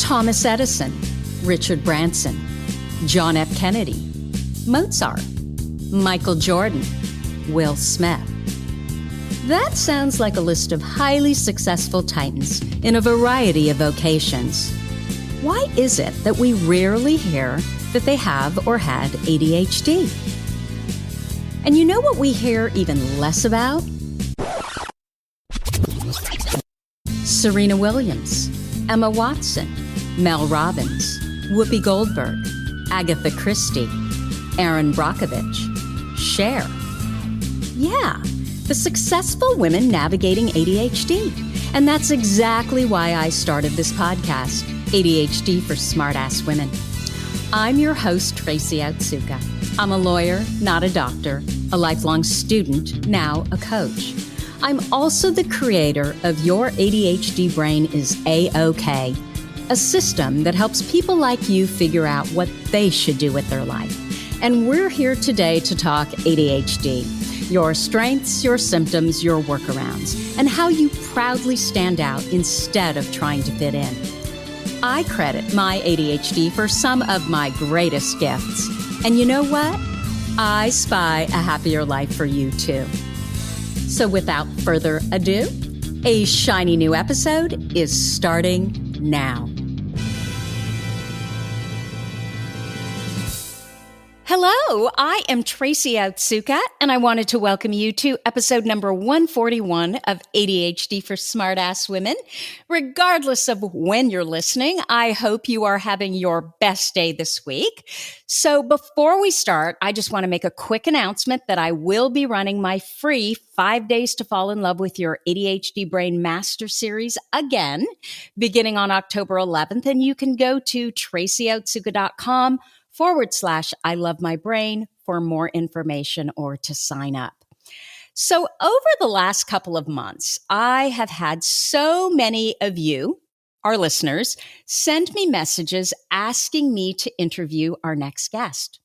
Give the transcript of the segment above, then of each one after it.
Thomas Edison, Richard Branson, John F. Kennedy, Mozart, Michael Jordan, Will Smith. That sounds like a list of highly successful titans in a variety of vocations. Why is it that we rarely hear that they have or had ADHD? And you know what we hear even less about? Serena Williams, Emma Watson, Mel Robbins, Whoopi Goldberg, Agatha Christie, Erin Brockovich, Cher. Yeah, the successful women navigating ADHD. And that's exactly why I started this podcast, ADHD for Smartass Women. I'm your host, Tracy Otsuka. I'm a lawyer, not a doctor, a lifelong student, now a coach. I'm also the creator of Your ADHD Brain is A-OK, a system that helps people like you figure out what they should do with their life. And we're here today to talk ADHD, your strengths, your symptoms, your workarounds, and how you proudly stand out instead of trying to fit in. I credit my ADHD for some of my greatest gifts. And you know what? I spy a happier life for you too. So without further ado, a shiny new episode is starting now. Hello, I am Tracy Otsuka, and I wanted to welcome you to episode number 141 of ADHD for Smartass Women. Regardless of when you're listening, I hope you are having your best day this week. So before we start, I just want to make a quick announcement that I will be running my free 5 Days to Fall in Love with Your ADHD Brain Master Series again, beginning on October 11th, and you can go to tracyotsuka.com/I love my brain for more information or to sign up. So over the last couple of months, I have had so many of you, our listeners, send me messages asking me to interview our next guest.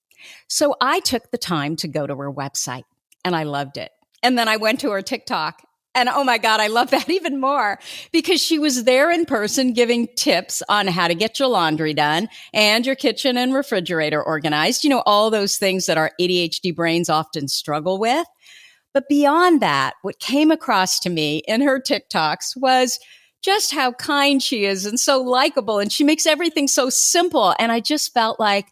So I took the time to go to her website and I loved it. And then I went to her TikTok. And oh my God, I love that even more because she was there in person giving tips on how to get your laundry done and your kitchen and refrigerator organized. You know, all those things that our ADHD brains often struggle with. But beyond that, what came across to me in her TikToks was just how kind she is and so likable. And she makes everything so simple. And I just felt like,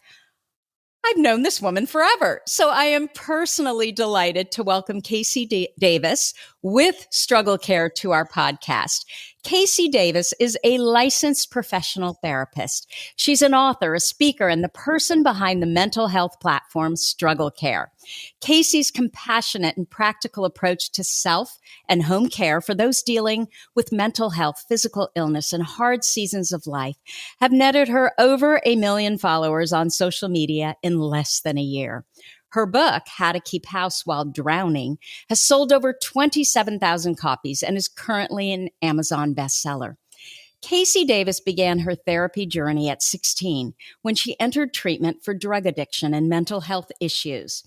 I've known this woman forever. So I am personally delighted to welcome Casey Davis with Struggle Care to our podcast. Casey Davis is a licensed professional therapist. She's an author, a speaker, and the person behind the mental health platform Struggle Care. Casey's compassionate and practical approach to self and home care for those dealing with mental health, physical illness, and hard seasons of life have netted her over 1 million followers on social media in less than a year. Her book, How to Keep House While Drowning, has sold over 27,000 copies and is currently an Amazon bestseller. Casey Davis began her therapy journey at 16 when she entered treatment for drug addiction and mental health issues.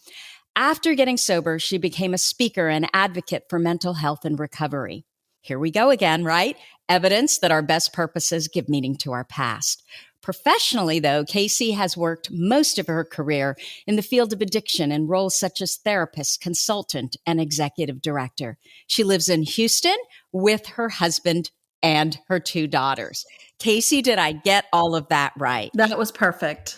After getting sober, she became a speaker and advocate for mental health and recovery. Here we go again, right? Evidence that our best purposes give meaning to our past. Professionally, though, Casey has worked most of her career in the field of addiction in roles such as therapist, consultant, and executive director. She lives in Houston with her husband and her 2 daughters. Casey, did I get all of that right? That was perfect.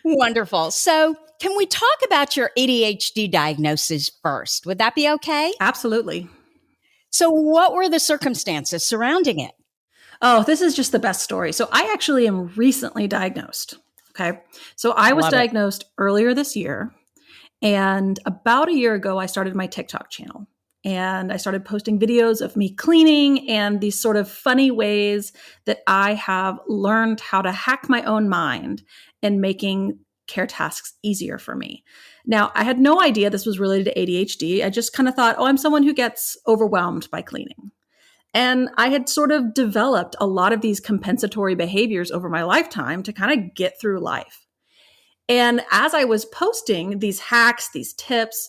Wonderful. So can we talk about your ADHD diagnosis first? Would that be okay? Absolutely. So what were the circumstances surrounding it? Oh, this is just the best story. So I actually am recently diagnosed. Okay. So I was diagnosed earlier this year. And about a year ago, I started my TikTok channel. And I started posting videos of me cleaning and these sort of funny ways that I have learned how to hack my own mind and making care tasks easier for me. Now, I had no idea this was related to ADHD. I just kind of thought, oh, I'm someone who gets overwhelmed by cleaning. And I had sort of developed a lot of these compensatory behaviors over my lifetime to kind of get through life. And as I was posting these hacks, these tips,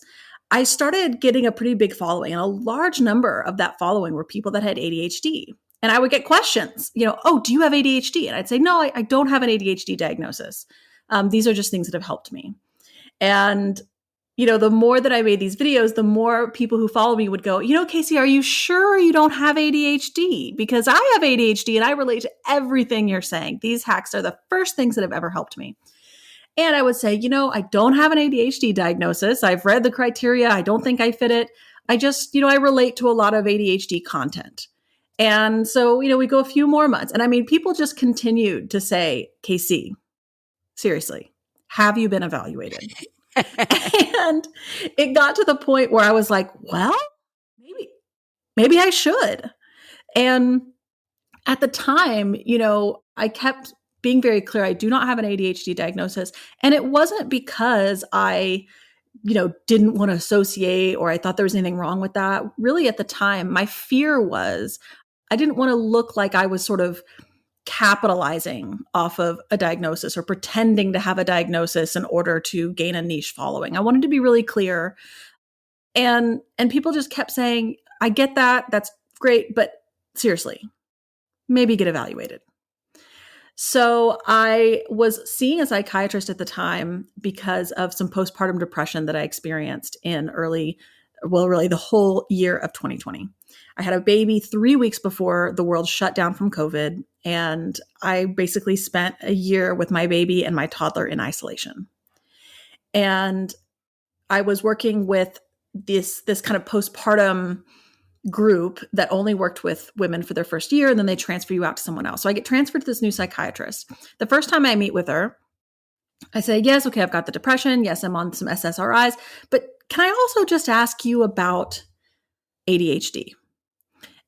I started getting a pretty big following. And a large number of that following were people that had ADHD. And I would get questions, oh, do you have ADHD? And I'd say, no, I don't have an ADHD diagnosis. These are just things that have helped me. And, the more that I made these videos, the more people who follow me would go, Casey, are you sure you don't have ADHD? Because I have ADHD and I relate to everything you're saying. These hacks are the first things that have ever helped me. And I would say, I don't have an ADHD diagnosis. I've read the criteria. I don't think I fit it. I just, I relate to a lot of ADHD content. And so, we go a few more months. And I mean, people just continued to say, Casey, seriously, have you been evaluated? And it got to the point where I was like, well, maybe I should. And at the time, I kept being very clear, I do not have an ADHD diagnosis. And it wasn't because I, didn't want to associate or I thought there was anything wrong with that. Really, at the time, my fear was I didn't want to look like I was sort of capitalizing off of a diagnosis or pretending to have a diagnosis in order to gain a niche following. I wanted to be really clear. And people just kept saying, I get that. That's great. But seriously, maybe get evaluated. So I was seeing a psychiatrist at the time because of some postpartum depression that I experienced in really the whole year of 2020. I had a baby 3 weeks before the world shut down from COVID. And I basically spent a year with my baby and my toddler in isolation. And I was working with this kind of postpartum group that only worked with women for their first year, and then they transfer you out to someone else. So I get transferred to this new psychiatrist. The first time I meet with her, I say, yes, okay, I've got the depression. Yes, I'm on some SSRIs, but can I also just ask you about ADHD?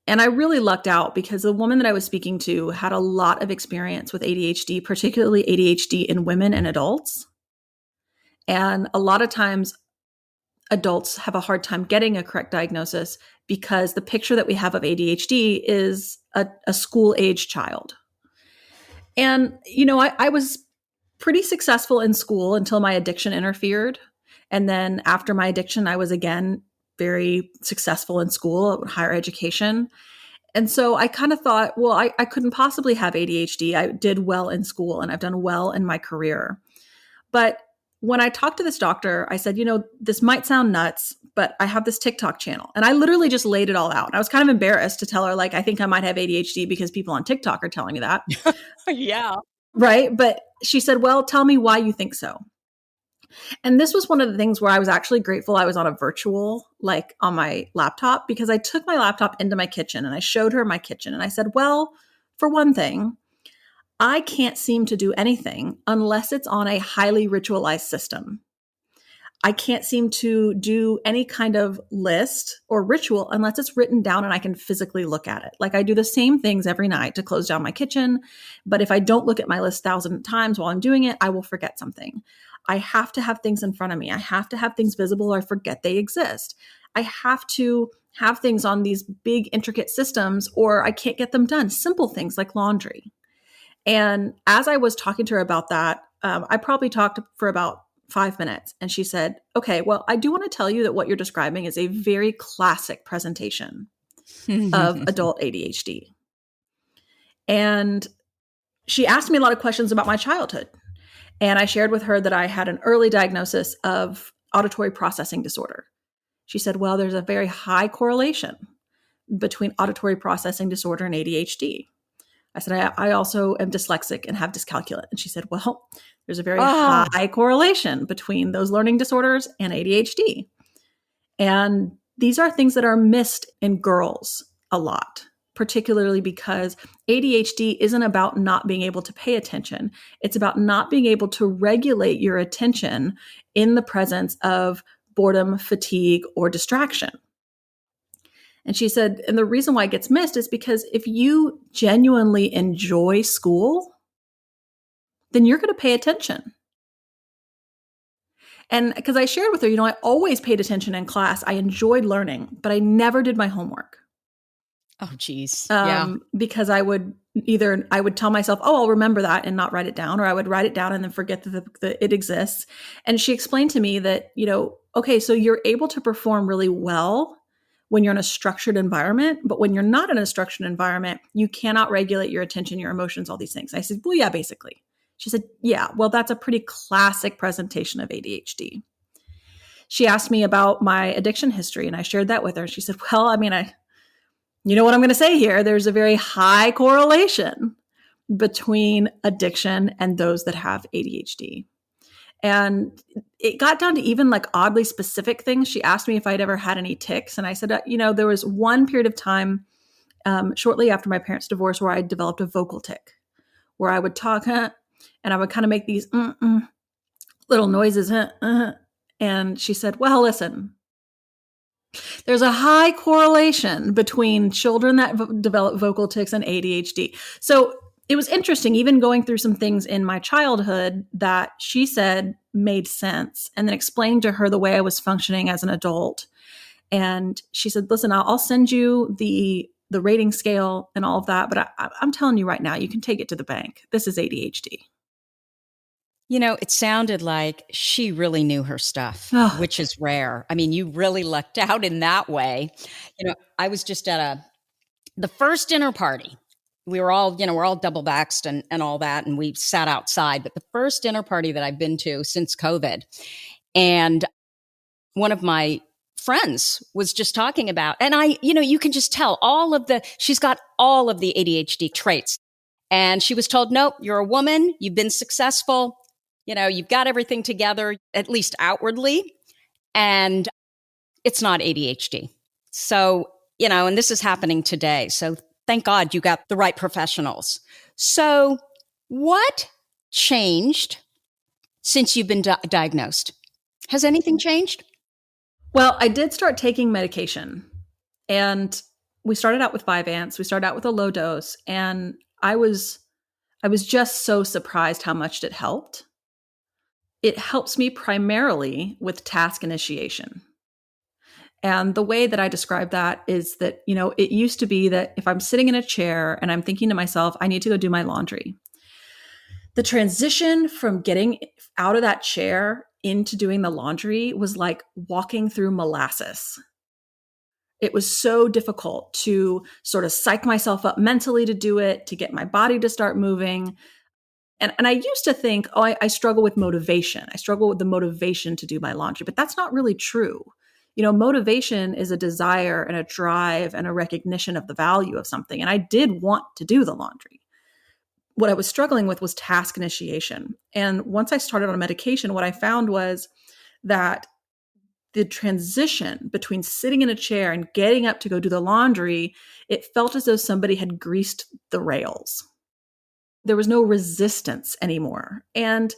And I really lucked out because the woman that I was speaking to had a lot of experience with ADHD, particularly ADHD in women and adults. And a lot of times adults have a hard time getting a correct diagnosis because the picture that we have of ADHD is a school-age child. And, I was pretty successful in school until my addiction interfered. And then after my addiction, I was again very successful in school, higher education. And so I kind of thought, well, I couldn't possibly have ADHD. I did well in school and I've done well in my career. But when I talked to this doctor, I said, this might sound nuts, but I have this TikTok channel. And I literally just laid it all out. And I was kind of embarrassed to tell her, I think I might have ADHD because people on TikTok are telling me that. Yeah. Right. But she said, well, tell me why you think so. And this was one of the things where I was actually grateful I was on a virtual, on my laptop, because I took my laptop into my kitchen and I showed her my kitchen. And I said, well, for one thing, I can't seem to do anything unless it's on a highly ritualized system. I can't seem to do any kind of list or ritual unless it's written down and I can physically look at it. I do the same things every night to close down my kitchen. But if I don't look at my list 1,000 times while I'm doing it, I will forget something. I have to have things in front of me. I have to have things visible or I forget they exist. I have to have things on these big, intricate systems or I can't get them done. Simple things like laundry. And as I was talking to her about that, I probably talked for about 5 minutes. And she said, okay, well, I do want to tell you that what you're describing is a very classic presentation of adult ADHD. And she asked me a lot of questions about my childhood. And I shared with her that I had an early diagnosis of auditory processing disorder. She said, well, there's a very high correlation between auditory processing disorder and ADHD. I said, I also am dyslexic and have dyscalculia. And she said, well, there's a very high correlation between those learning disorders and ADHD. And these are things that are missed in girls a lot, particularly because ADHD isn't about not being able to pay attention. It's about not being able to regulate your attention in the presence of boredom, fatigue, or distraction. And she said, and the reason why it gets missed is because if you genuinely enjoy school, then you're going to pay attention. And because I shared with her, I always paid attention in class. I enjoyed learning, but I never did my homework. Oh, geez. Yeah. Because I would tell myself, oh, I'll remember that and not write it down, or I would write it down and then forget that it exists. And she explained to me that, okay, so you're able to perform really well when you're in a structured environment, but when you're not in a structured environment, you cannot regulate your attention, your emotions, all these things. I said, well, yeah, basically. She said, yeah, well, that's a pretty classic presentation of ADHD. She asked me about my addiction history, and I shared that with her. She said, well, I mean, you know what I'm going to say here. There's a very high correlation between addiction and those that have ADHD. And it got down to even like oddly specific things. She asked me if I'd ever had any tics. And I said, there was one period of time shortly after my parents' divorce where I developed a vocal tic, where I would talk, and I would kind of make these little noises. And she said, well, listen, there's a high correlation between children that develop vocal tics and ADHD. So it was interesting, even going through some things in my childhood that she said made sense, and then explaining to her the way I was functioning as an adult. And she said, listen, I'll send you the rating scale and all of that, but I'm telling you right now, you can take it to the bank. This is ADHD. It sounded like she really knew her stuff, which is rare. I mean, you really lucked out in that way. I was just at the first dinner party. We were all, we're all double vaxxed and all that. And we sat outside, but the first dinner party that I've been to since COVID. And one of my friends was just talking about, and you can just tell she's got all of the ADHD traits. And she was told, nope, you're a woman. You've been successful. You've got everything together, at least outwardly. And it's not ADHD. So, and this is happening today. So thank God you got the right professionals. So what changed since you've been diagnosed? Has anything changed? Well, I did start taking medication, and we started out with Vyvanse. We started out with a low dose, and I was just so surprised how much it helped. It helps me primarily with task initiation. And the way that I describe that is that, it used to be that if I'm sitting in a chair and I'm thinking to myself, I need to go do my laundry, the transition from getting out of that chair into doing the laundry was like walking through molasses. It was so difficult to sort of psych myself up mentally to do it, to get my body to start moving. And I used to think, I struggle with motivation. I struggle with the motivation to do my laundry, but that's not really true. Motivation is a desire and a drive and a recognition of the value of something. And I did want to do the laundry. What I was struggling with was task initiation. And once I started on medication, what I found was that the transition between sitting in a chair and getting up to go do the laundry, it felt as though somebody had greased the rails. There was no resistance anymore. And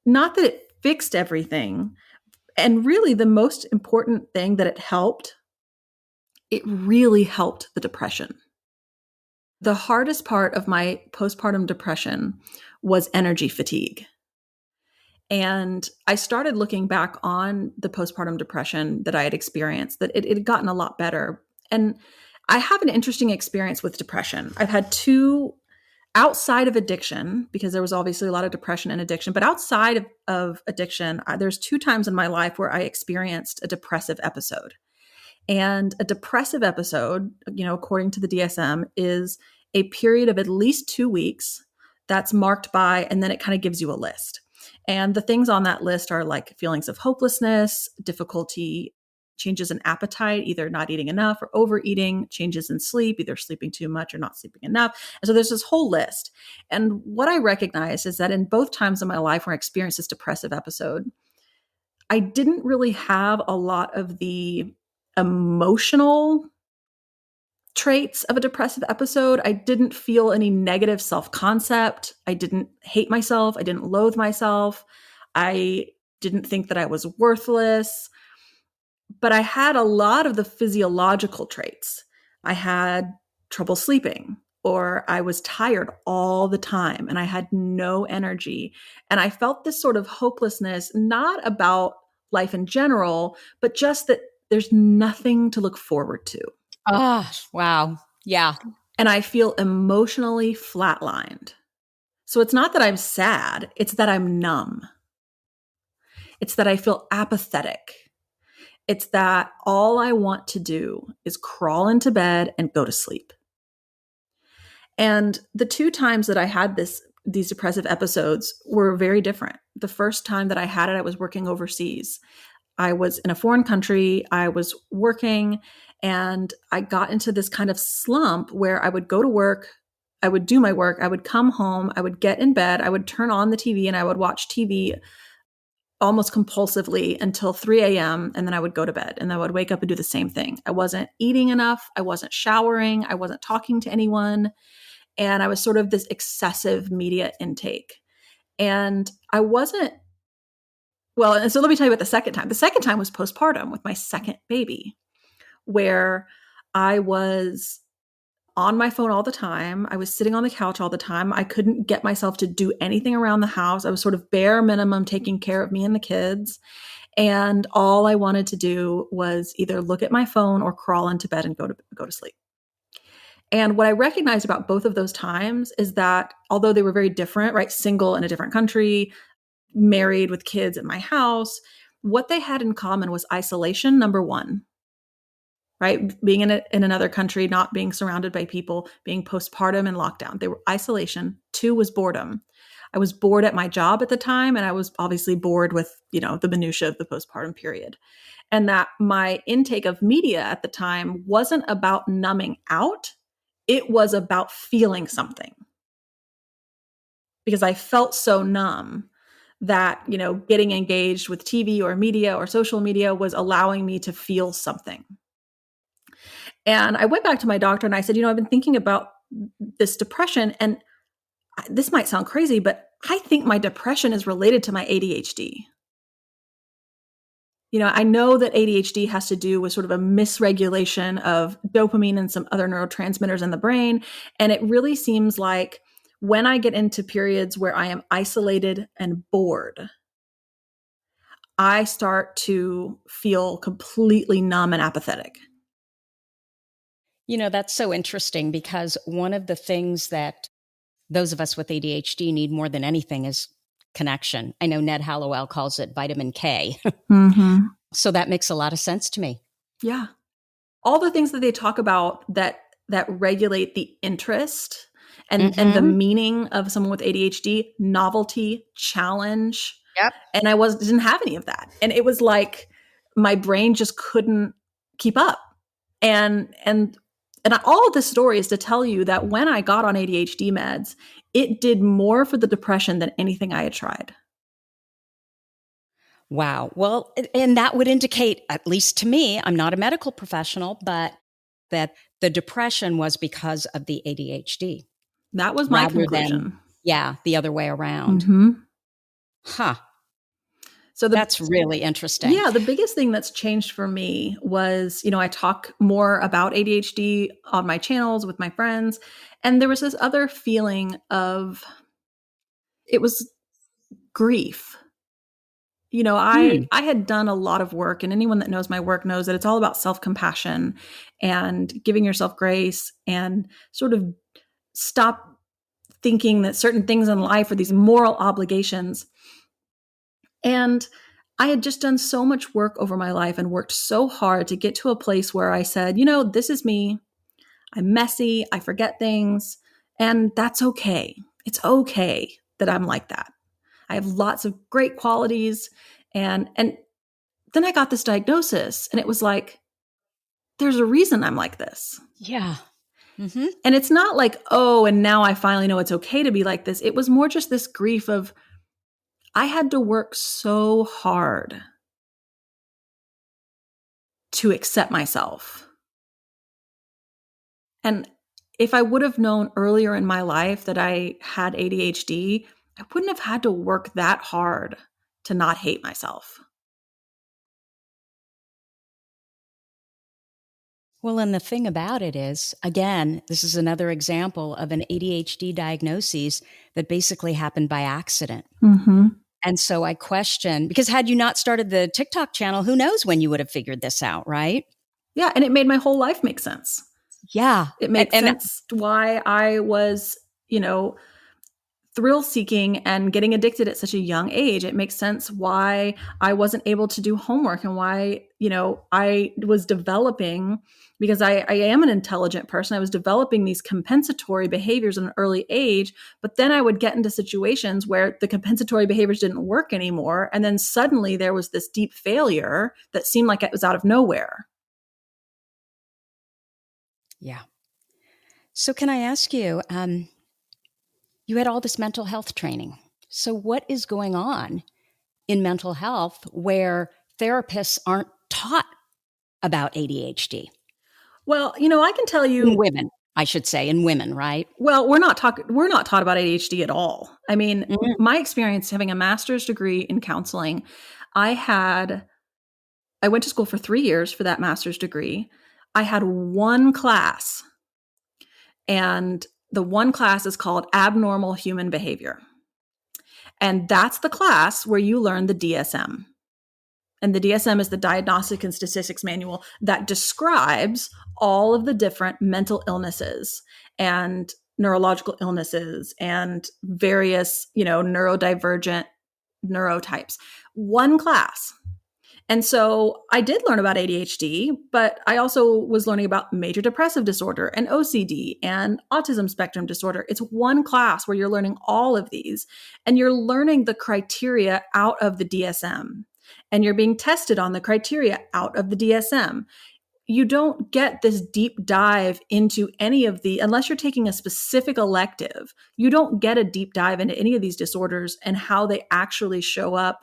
not that it fixed everything. And really the most important thing that it really helped the depression. The hardest part of my postpartum depression was energy fatigue. And I started looking back on the postpartum depression that I had experienced, that it had gotten a lot better. And I have an interesting experience with depression. I've had two outside of addiction, because there was obviously a lot of depression and addiction, but outside of addiction, there's two times in my life where I experienced a depressive episode. And a depressive episode, according to the DSM, is a period of at least 2 weeks that's marked by, and then it kind of gives you a list. And the things on that list are like feelings of hopelessness, difficulty, changes in appetite, either not eating enough or overeating, changes in sleep, either sleeping too much or not sleeping enough. And so there's this whole list. And what I recognize is that in both times in my life where I experienced this depressive episode, I didn't really have a lot of the emotional traits of a depressive episode. I didn't feel any negative self-concept. I didn't hate myself. I didn't loathe myself. I didn't think that I was worthless. But I had a lot of the physiological traits. I had trouble sleeping, or I was tired all the time and I had no energy. And I felt this sort of hopelessness, not about life in general, but just that there's nothing to look forward to. Oh, wow. Yeah. And I feel emotionally flatlined. So it's not that I'm sad, it's that I'm numb. It's that I feel apathetic. It's that all I want to do is crawl into bed and go to sleep. And the 2 times that I had these depressive episodes were very different. The first time that I had it, I was working overseas. I was in a foreign country. I was working, and I got into this kind of slump where I would go to work, I would do my work, I would come home, I would get in bed, I would turn on the TV, and I would watch TV almost compulsively until 3 a.m. And then I would go to bed, and I would wake up and do the same thing. I wasn't eating enough. I wasn't showering. I wasn't talking to anyone. And I was sort of this excessive media intake. And I wasn't, well, and so let me tell you about the second time. The second time was postpartum with my second baby, where I was on my phone all the time. I was sitting on the couch all the time. I couldn't get myself to do anything around the house. I was sort of bare minimum taking care of me and the kids. And all I wanted to do was either look at my phone or crawl into bed and go to sleep. And what I recognized about both of those times is that although they were very different, right? Single in a different country, married with kids at my house, what they had in common was isolation, number one, right? Being in another country, not being surrounded by people, being postpartum and lockdown. They were isolation. 2 was boredom. I was bored at my job at the time, and I was obviously bored with, the minutia of the postpartum period. And that my intake of media at the time wasn't about numbing out. It was about feeling something, because I felt so numb that, getting engaged with TV or media or social media was allowing me to feel something. And I went back to my doctor and I said, I've been thinking about this depression, and this might sound crazy, but I think my depression is related to my ADHD. I know that ADHD has to do with sort of a misregulation of dopamine and some other neurotransmitters in the brain. And it really seems like when I get into periods where I am isolated and bored, I start to feel completely numb and apathetic. That's so interesting, because one of the things that those of us with ADHD need more than anything is connection. I know Ned Hallowell calls it vitamin K. Mm-hmm. So that makes a lot of sense to me. Yeah. All the things that they talk about that regulate the interest and the meaning of someone with ADHD, novelty, challenge. Yep. And I didn't have any of that. And it was like my brain just couldn't keep up. And all of this story is to tell you that when I got on ADHD meds, it did more for the depression than anything I had tried. Wow. Well, and that would indicate, at least to me, I'm not a medical professional, but that the depression was because of the ADHD. That was my conclusion. The other way around. Mm-hmm. Huh. So that's really interesting. Yeah. The biggest thing that's changed for me was, I talk more about ADHD on my channels with my friends. And there was this other feeling of, it was grief. I had done a lot of work, and anyone that knows my work knows that it's all about self-compassion and giving yourself grace and sort of stop thinking that certain things in life are these moral obligations. And I had just done so much work over my life and worked so hard to get to a place where I said, this is me. I'm messy. I forget things. And that's okay. It's okay that I'm like that. I have lots of great qualities. And then I got this diagnosis, and it was like, there's a reason I'm like this. Yeah. Mm-hmm. And it's not like, oh, and now I finally know it's okay to be like this. It was more just this grief of, I had to work so hard to accept myself. And if I would have known earlier in my life that I had ADHD, I wouldn't have had to work that hard to not hate myself. Well, and the thing about it is, again, this is another example of an ADHD diagnosis that basically happened by accident. Mm-hmm. And so I question, because had you not started the TikTok channel, who knows when you would have figured this out, right? Yeah. And it made my whole life make sense. Yeah. It made sense why I was, thrill seeking and getting addicted at such a young age. It makes sense why I wasn't able to do homework and why, I was developing, because I am an intelligent person. I was developing these compensatory behaviors at an early age, but then I would get into situations where the compensatory behaviors didn't work anymore. And then suddenly there was this deep failure that seemed like it was out of nowhere. Yeah. So can I ask you, you had all this mental health training. So what is going on in mental health where therapists aren't taught about ADHD? Well, I can tell you, In women, I should say, in women, right? well, we're not taught about ADHD at all. I mean, Mm. my experience having a master's degree in counseling, I went to school for 3 years for that master's degree. I had one class, and the one class is called Abnormal Human Behavior. And that's the class where you learn the DSM. And the DSM is the Diagnostic and Statistics Manual that describes all of the different mental illnesses and neurological illnesses and various, neurodivergent neurotypes. One class. And so I did learn about ADHD, but I also was learning about major depressive disorder and OCD and autism spectrum disorder. It's one class where you're learning all of these, and you're learning the criteria out of the DSM, and you're being tested on the criteria out of the DSM. You don't get this deep dive into any of unless you're taking a specific elective, you don't get a deep dive into any of these disorders and how they actually show up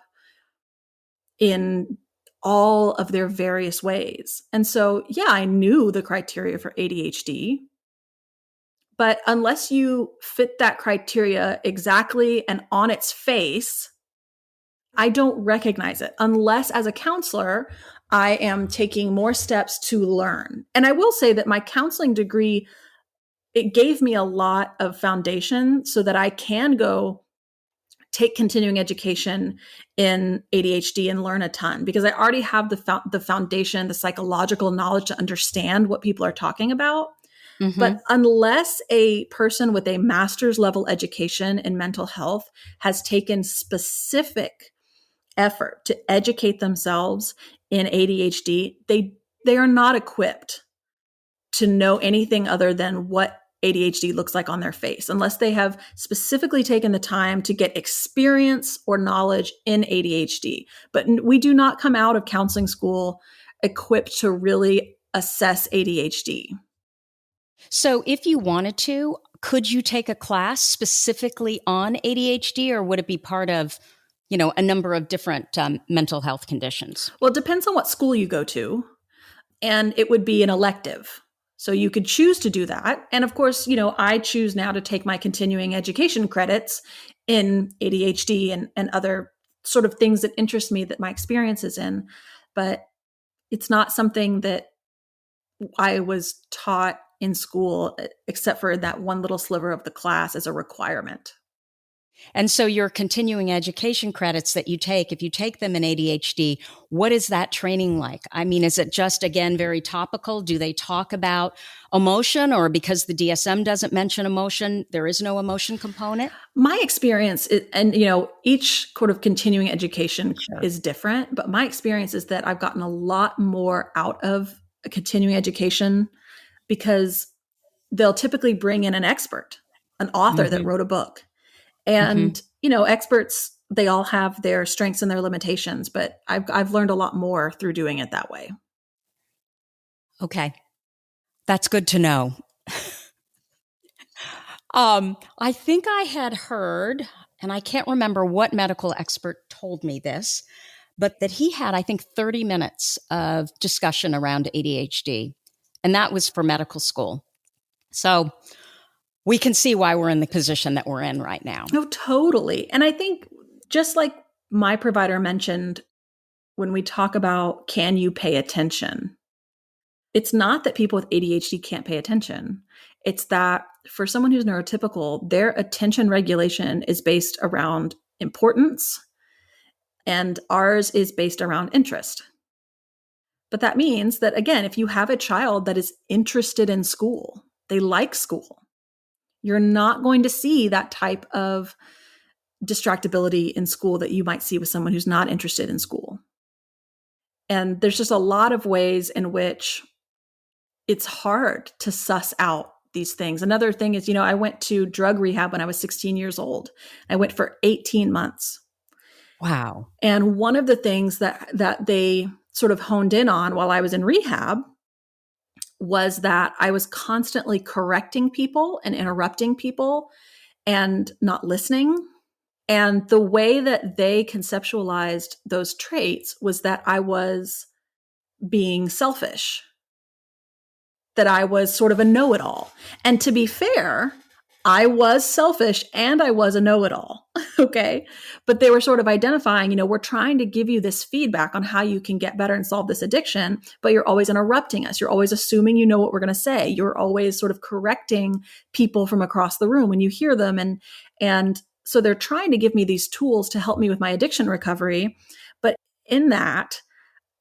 in all of their various ways. And so, yeah, I knew the criteria for ADHD, but unless you fit that criteria exactly and on its face, I don't recognize it unless as a counselor, I am taking more steps to learn. And I will say that my counseling degree, it gave me a lot of foundation so that I can go take continuing education in ADHD and learn a ton, because I already have the foundation, the psychological knowledge to understand what people are talking about. Mm-hmm. But unless a person with a master's level education in mental health has taken specific effort to educate themselves in ADHD, they are not equipped to know anything other than what ADHD looks like on their face, unless they have specifically taken the time to get experience or knowledge in ADHD. But we do not come out of counseling school equipped to really assess ADHD. So if you wanted to, could you take a class specifically on ADHD, or would it be part of, a number of different mental health conditions? Well, it depends on what school you go to, and it would be an elective. So you could choose to do that. And of course, I choose now to take my continuing education credits in ADHD and other sort of things that interest me that my experience is in. But it's not something that I was taught in school, except for that one little sliver of the class as a requirement. And so your continuing education credits that you take, if you take them in ADHD, what is that training like? I mean, is it just, again, very topical? Do they talk about emotion, or because the DSM doesn't mention emotion, there is no emotion component? My experience is, and each sort of continuing education is different, but my experience is that I've gotten a lot more out of a continuing education because they'll typically bring in an expert, an author that wrote a book. And, experts, they all have their strengths and their limitations, but I've learned a lot more through doing it that way. Okay. That's good to know. I think I had heard, and I can't remember what medical expert told me this, but that he had, I think, 30 minutes of discussion around ADHD, and that was for medical school. So we can see why we're in the position that we're in right now. No, totally. And I think just like my provider mentioned, when we talk about, can you pay attention? It's not that people with ADHD can't pay attention. It's that for someone who's neurotypical, their attention regulation is based around importance, and ours is based around interest. But that means that, again, if you have a child that is interested in school, they like school, You're not going to see that type of distractibility in school that you might see with someone who's not interested in school. And there's just a lot of ways in which it's hard to suss out these things. Another thing is, I went to drug rehab when I was 16 years old. I went for 18 months. Wow. And one of the things that they sort of honed in on while I was in rehab was that I was constantly correcting people and interrupting people and not listening. And the way that they conceptualized those traits was that I was being selfish, that I was sort of a know-it-all. And to be fair, I was selfish and I was a know-it-all. Okay. But they were sort of identifying, we're trying to give you this feedback on how you can get better and solve this addiction, but you're always interrupting us. You're always assuming you know what we're going to say. You're always sort of correcting people from across the room when you hear them. And so they're trying to give me these tools to help me with my addiction recovery. But in that,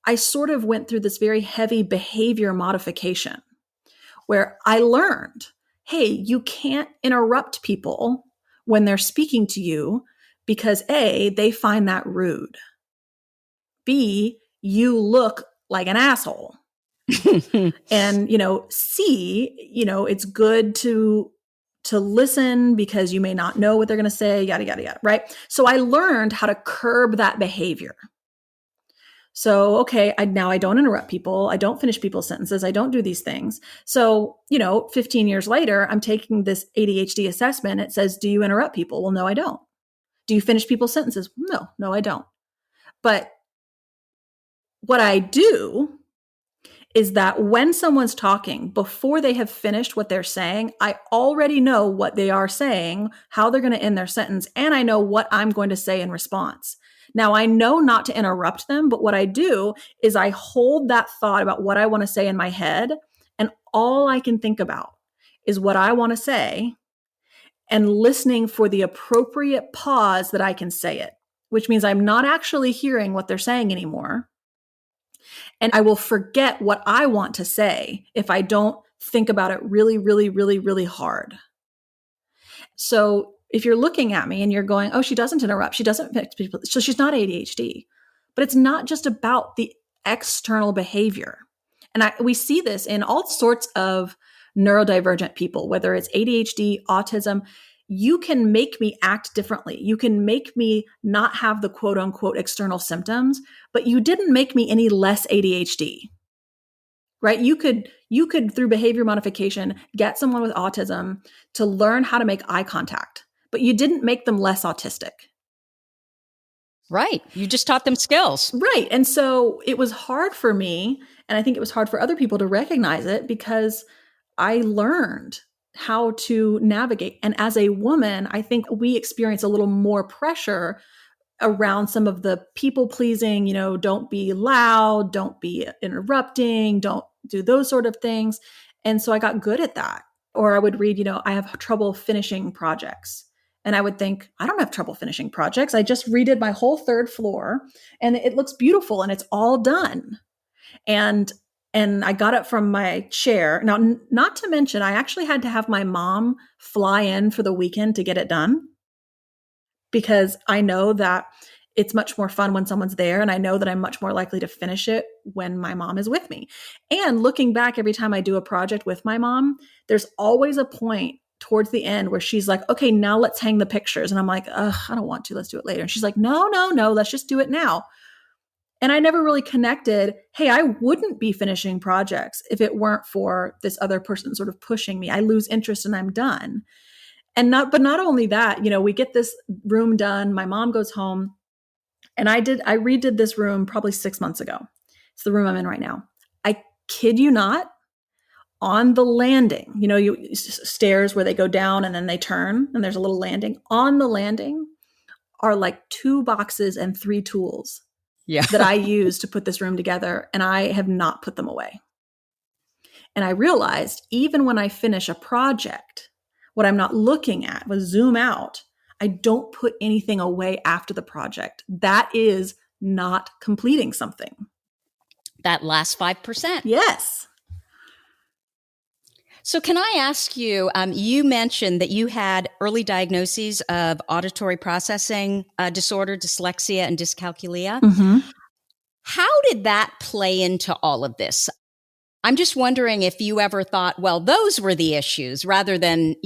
I sort of went through this very heavy behavior modification where I learned, hey, you can't interrupt people when they're speaking to you because A, they find that rude. B, you look like an asshole. And, C, it's good to listen because you may not know what they're going to say, yada, yada, yada, right? So I learned how to curb that behavior. So, okay, now I don't interrupt people. I don't finish people's sentences. I don't do these things. So, 15 years later, I'm taking this ADHD assessment. It says, do you interrupt people? Well, no, I don't. Do you finish people's sentences? No, I don't. But what I do is that when someone's talking, before they have finished what they're saying, I already know what they are saying, how they're going to end their sentence, and I know what I'm going to say in response. Now, I know not to interrupt them, but what I do is I hold that thought about what I want to say in my head, and all I can think about is what I want to say and listening for the appropriate pause that I can say it, which means I'm not actually hearing what they're saying anymore. And I will forget what I want to say if I don't think about it really, really, really, really hard. So if you're looking at me and you're going, oh, she doesn't interrupt, she doesn't fix people, so she's not ADHD. But it's not just about the external behavior. And we see this in all sorts of neurodivergent people, whether it's ADHD, autism. You can make me act differently. You can make me not have the quote unquote external symptoms, but you didn't make me any less ADHD, right? You could through behavior modification, get someone with autism to learn how to make eye contact, but you didn't make them less autistic. Right. You just taught them skills. Right. And so it was hard for me, and I think it was hard for other people to recognize it because I learned how to navigate. And as a woman, I think we experience a little more pressure around some of the people pleasing, don't be loud, don't be interrupting, don't do those sort of things. And so I got good at that. Or I would read, I have trouble finishing projects. And I would think, I don't have trouble finishing projects. I just redid my whole third floor and it looks beautiful and it's all done. And I got up from my chair. Now, not to mention, I actually had to have my mom fly in for the weekend to get it done because I know that it's much more fun when someone's there. And I know that I'm much more likely to finish it when my mom is with me. And looking back, every time I do a project with my mom, there's always a point towards the end where she's like, okay, now let's hang the pictures. And I'm like, ugh, I don't want to. Let's do it later. And she's like, no, let's just do it now. And I never really connected, hey, I wouldn't be finishing projects if it weren't for this other person sort of pushing me. I lose interest and I'm done. But not only that, we get this room done. My mom goes home and I redid this room probably 6 months ago. It's the room I'm in right now. I kid you not, on the landing, stairs where they go down and then they turn and there's a little landing. On the landing are like 2 boxes and 3 tools. Yeah. that I use to put this room together, and I have not put them away. And I realized even when I finish a project, what I'm not looking at was zoom out. I don't put anything away after the project. That is not completing something. That last 5%. Yes. So can I ask you, you mentioned that you had early diagnoses of auditory processing disorder, dyslexia, and dyscalculia. Mm-hmm. How did that play into all of this? I'm just wondering if you ever thought, well, those were the issues rather than,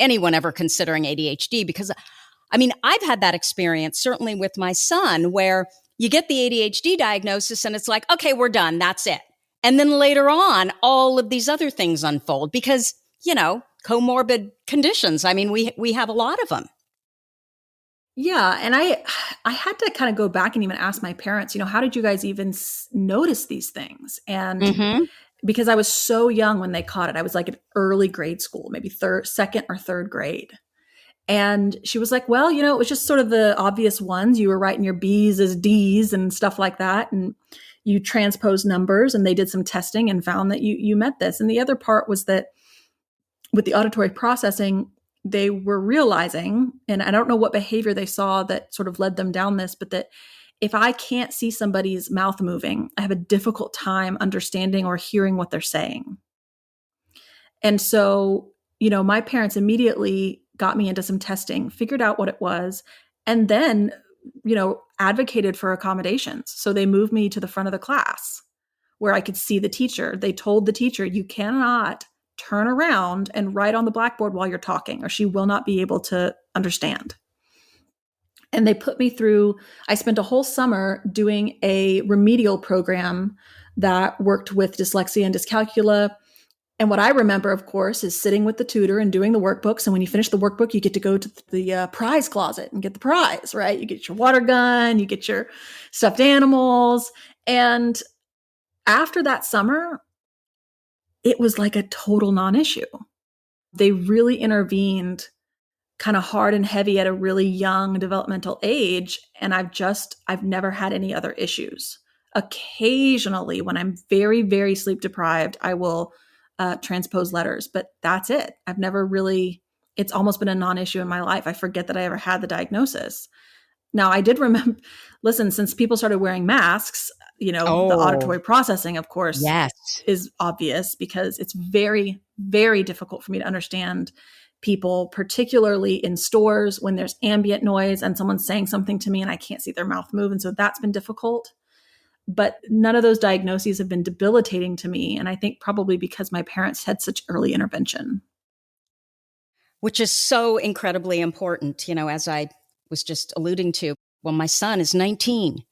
anyone ever considering ADHD. Because, I mean, I've had that experience, certainly with my son, where you get the ADHD diagnosis and it's like, okay, we're done. That's it. And then later on, all of these other things unfold because, comorbid conditions. I mean, we have a lot of them. Yeah. And I had to kind of go back and even ask my parents, how did you guys even notice these things? And Mm-hmm. because I was so young when they caught it, I was like in early grade school, maybe second or third grade. And she was like, well, it was just sort of the obvious ones. You were writing your B's as D's and stuff like that. And you transposed numbers, and they did some testing and found that you met this. And the other part was that with the auditory processing, they were realizing, and I don't know what behavior they saw that sort of led them down this, but that if I can't see somebody's mouth moving, I have a difficult time understanding or hearing what they're saying. And so, my parents immediately got me into some testing, figured out what it was, and then, advocated for accommodations. So they moved me to the front of the class where I could see the teacher. They told the teacher, you cannot turn around and write on the blackboard while you're talking, or she will not be able to understand. And they put me through, I spent a whole summer doing a remedial program that worked with dyslexia and dyscalculia. And what I remember, of course, is sitting with the tutor and doing the workbooks. And when you finish the workbook, you get to go to the prize closet and get the prize, right? You get your water gun, you get your stuffed animals. And after that summer, it was like a total non-issue. They really intervened kind of hard and heavy at a really young developmental age. And I've never had any other issues. Occasionally, when I'm very, very sleep deprived, I will transpose letters, but that's it. I've never really, it's almost been a non-issue in my life. I forget that I ever had the diagnosis. Now, I did remember, listen, since people started wearing masks, the auditory processing, of course, Yes. is obvious because it's very, very difficult for me to understand people, particularly in stores when there's ambient noise and someone's saying something to me and I can't see their mouth move. And so that's been difficult. But none of those diagnoses have been debilitating to me. And I think probably because my parents had such early intervention. Which is so incredibly important, as I was just alluding to. Well, my son is 19.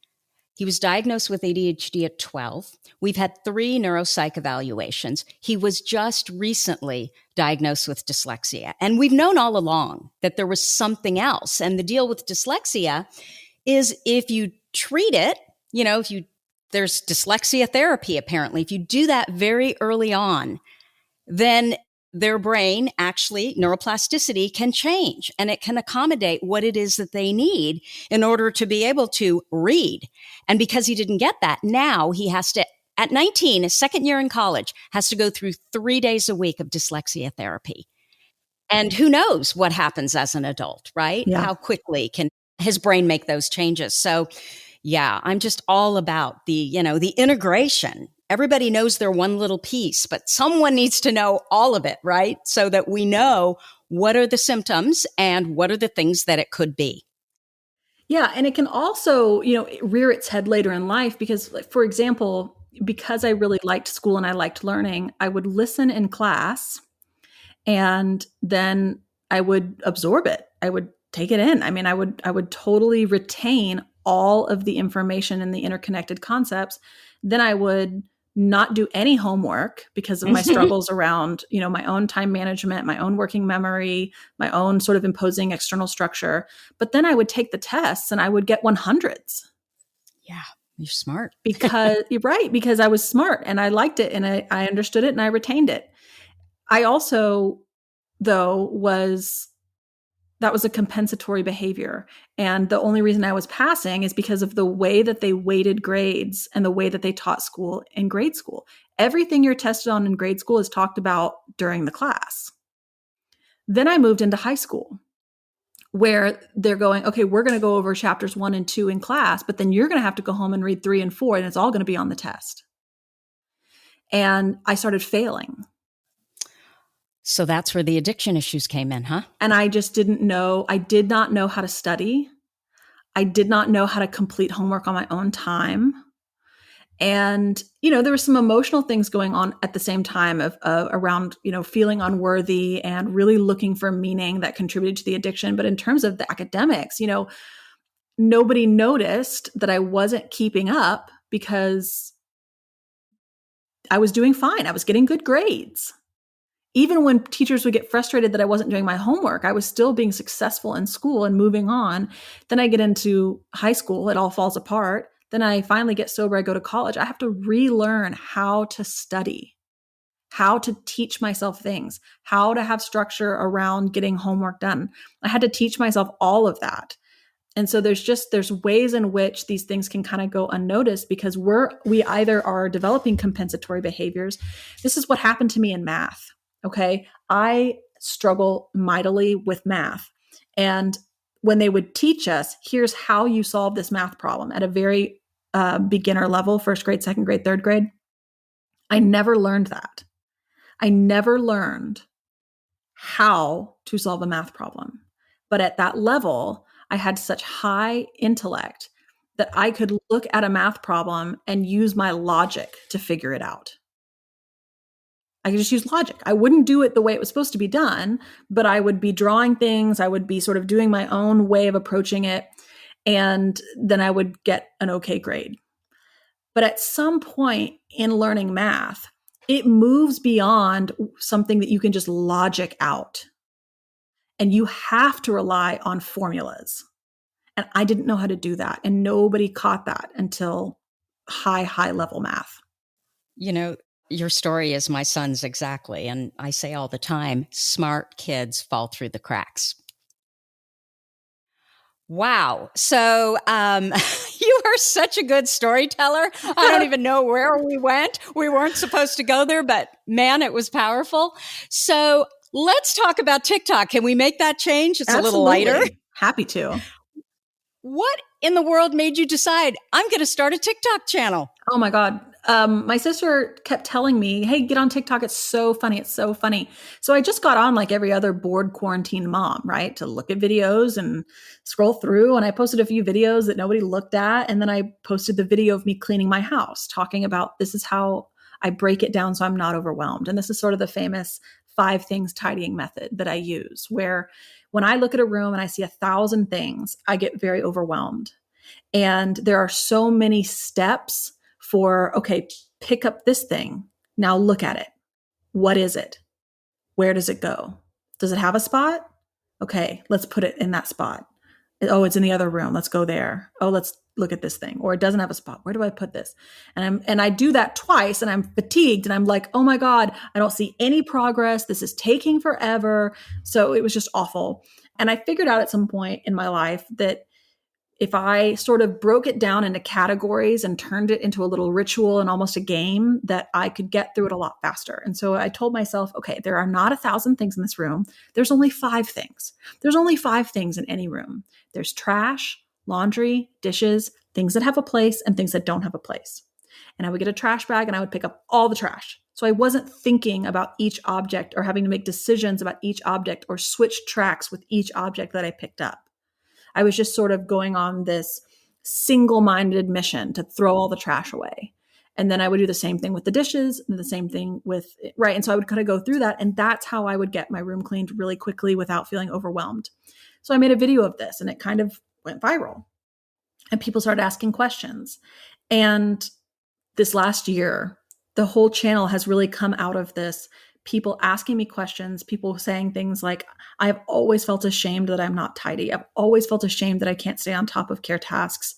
He was diagnosed with ADHD at 12. We've had 3 neuropsych evaluations. He was just recently diagnosed with dyslexia. And we've known all along that there was something else. And the deal with dyslexia is if you treat it, there's dyslexia therapy, apparently. If you do that very early on, then their brain, actually, neuroplasticity can change and it can accommodate what it is that they need in order to be able to read. And because he didn't get that, now he has to, at 19, his second year in college, has to go through 3 days a week of dyslexia therapy. And who knows what happens as an adult, right? Yeah. How quickly can his brain make those changes? So, yeah, I'm just all about the integration. Everybody knows their one little piece, but someone needs to know all of it, right? So that we know what are the symptoms and what are the things that it could be. Yeah. And it can also, rear its head later in life because, for example, because I really liked school and I liked learning, I would listen in class and then I would absorb it. I would take it in. I mean, I would totally retain all of the information and the interconnected concepts. Then I would not do any homework because of my struggles around, my own time management, my own working memory, my own sort of imposing external structure. But then I would take the tests and I would get 100s. Yeah, you're smart. You're right, because I was smart and I liked it and I understood it and I retained it. I also, though, that was a compensatory behavior. And the only reason I was passing is because of the way that they weighted grades and the way that they taught school in grade school. Everything you're tested on in grade school is talked about during the class. Then I moved into high school where they're going, okay, we're going to go over chapters 1 and 2 in class, but then you're going to have to go home and read 3 and 4, and it's all going to be on the test. And I started failing. So that's where the addiction issues came in, huh? And I just didn't know. I did not know how to study. I did not know how to complete homework on my own time. And, there were some emotional things going on at the same time of around, feeling unworthy and really looking for meaning that contributed to the addiction. But in terms of the academics, nobody noticed that I wasn't keeping up because I was doing fine. I was getting good grades. Even when teachers would get frustrated that I wasn't doing my homework, I was still being successful in school and moving on. Then I get into high school, it all falls apart. Then I finally get sober, I go to college. I have to relearn how to study, how to teach myself things, how to have structure around getting homework done. I had to teach myself all of that. And so there's ways in which these things can kind of go unnoticed because we either are developing compensatory behaviors. This is what happened to me in math. Okay. I struggle mightily with math. And when they would teach us, here's how you solve this math problem at a very beginner level, first grade, second grade, third grade, I never learned that. I never learned how to solve a math problem. But at that level, I had such high intellect that I could look at a math problem and use my logic to figure it out. I could just use logic. I wouldn't do it the way it was supposed to be done, but I would be drawing things. I would be sort of doing my own way of approaching it. And then I would get an okay grade. But at some point in learning math, it moves beyond something that you can just logic out. And you have to rely on formulas. And I didn't know how to do that. And nobody caught that until high level math. Your story is my son's exactly. And I say all the time, smart kids fall through the cracks. Wow. So you are such a good storyteller. I don't even know where we went. We weren't supposed to go there, but man, it was powerful. So let's talk about TikTok. Can we make that change? It's Absolutely. A little lighter. Happy to. What in the world made you decide I'm going to start a TikTok channel? Oh my God. My sister kept telling me, hey, get on TikTok. It's so funny. It's so funny. So I just got on like every other bored quarantine mom, right? To look at videos and scroll through. And I posted a few videos that nobody looked at. And then I posted the video of me cleaning my house, talking about this is how I break it down so I'm not overwhelmed. And this is sort of the famous 5 things tidying method that I use, where when I look at a room and I see 1,000 things, I get very overwhelmed. And there are so many steps for, okay, pick up this thing. Now look at it. What is it? Where does it go? Does it have a spot? Okay, let's put it in that spot. Oh, it's in the other room. Let's go there. Oh, let's look at this thing. Or it doesn't have a spot. Where do I put this? And I do that twice and I'm fatigued and I'm like, oh my God, I don't see any progress. This is taking forever. So it was just awful. And I figured out at some point in my life that if I sort of broke it down into categories and turned it into a little ritual and almost a game, that I could get through it a lot faster. And so I told myself, okay, there are not 1,000 things in this room. There's only 5 things. There's only 5 things in any room. There's trash, laundry, dishes, things that have a place and things that don't have a place. And I would get a trash bag and I would pick up all the trash. So I wasn't thinking about each object or having to make decisions about each object or switch tracks with each object that I picked up. I was just sort of going on this single-minded mission to throw all the trash away. And then I would do the same thing with the dishes and the same thing with, right. And so I would kind of go through that. And that's how I would get my room cleaned really quickly without feeling overwhelmed. So I made a video of this and it kind of went viral and people started asking questions. And this last year, the whole channel has really come out of this. People asking me questions, people saying things like, I've always felt ashamed that I'm not tidy. I've always felt ashamed that I can't stay on top of care tasks.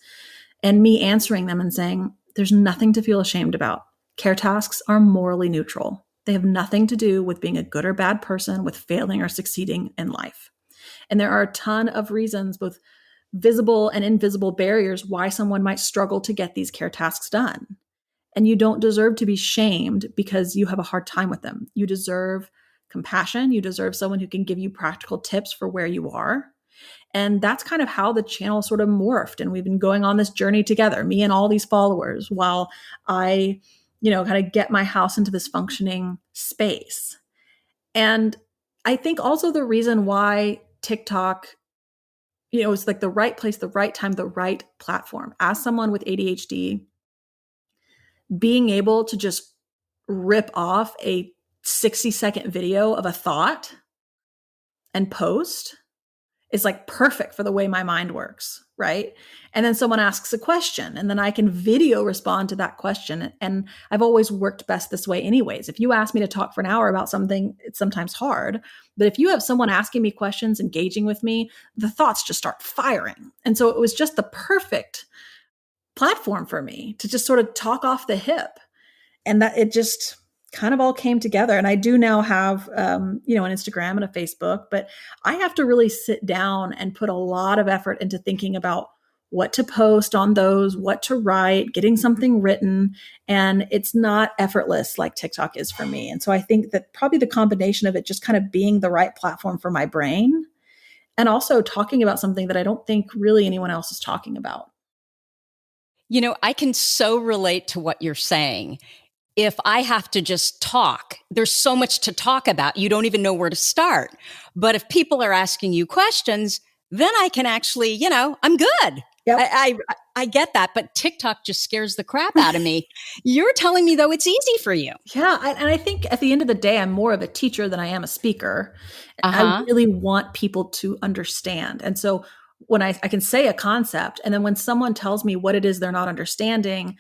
And me answering them and saying, there's nothing to feel ashamed about. Care tasks are morally neutral. They have nothing to do with being a good or bad person, with failing or succeeding in life. And there are a ton of reasons, both visible and invisible barriers, why someone might struggle to get these care tasks done. And you don't deserve to be shamed because you have a hard time with them. You deserve compassion. You deserve someone who can give you practical tips for where you are. And that's kind of how the channel sort of morphed. And we've been going on this journey together, me and all these followers, while I, kind of get my house into this functioning space. And I think also the reason why TikTok, is like the right place, the right time, the right platform. As someone with ADHD, being able to just rip off a 60-second video of a thought and post is like perfect for the way my mind works, right? And then someone asks a question and then I can video respond to that question. And I've always worked best this way anyways. If you ask me to talk for an hour about something, it's sometimes hard. But if you have someone asking me questions, engaging with me, the thoughts just start firing. And so it was just the perfect platform for me to just sort of talk off the hip. And that it just kind of all came together. And I do now have, an Instagram and a Facebook, but I have to really sit down and put a lot of effort into thinking about what to post on those, what to write, getting something written. And it's not effortless like TikTok is for me. And so I think that probably the combination of it just kind of being the right platform for my brain and also talking about something that I don't think really anyone else is talking about. I can so relate to what you're saying. If I have to just talk, there's so much to talk about. You don't even know where to start. But if people are asking you questions, then I can actually, I'm good. Yep. I get that. But TikTok just scares the crap out of me. You're telling me, though, it's easy for you. Yeah. And I think at the end of the day, I'm more of a teacher than I am a speaker. I really want people to understand. And so when I can say a concept, and then when someone tells me what it is they're not understanding,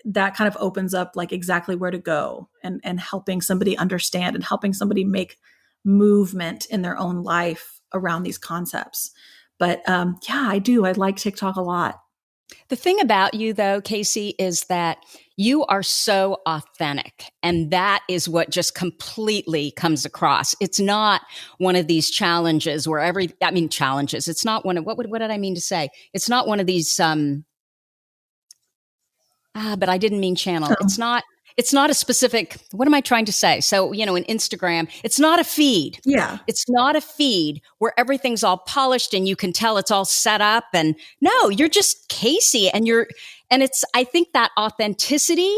that kind of opens up like exactly where to go and helping somebody understand and helping somebody make movement in their own life around these concepts. But I do. I like TikTok a lot. The thing about you, though, Casey, is that you are so authentic. And that is what just completely comes across. It's not one of these challenges where challenges. It's not one of, what did I mean to say? It's not one of these, but I didn't mean channel. Oh. It's not a specific, what am I trying to say? So, in Instagram, it's not a feed. Yeah. It's not a feed where everything's all polished and you can tell it's all set up. And no, you're just Casey and I think that authenticity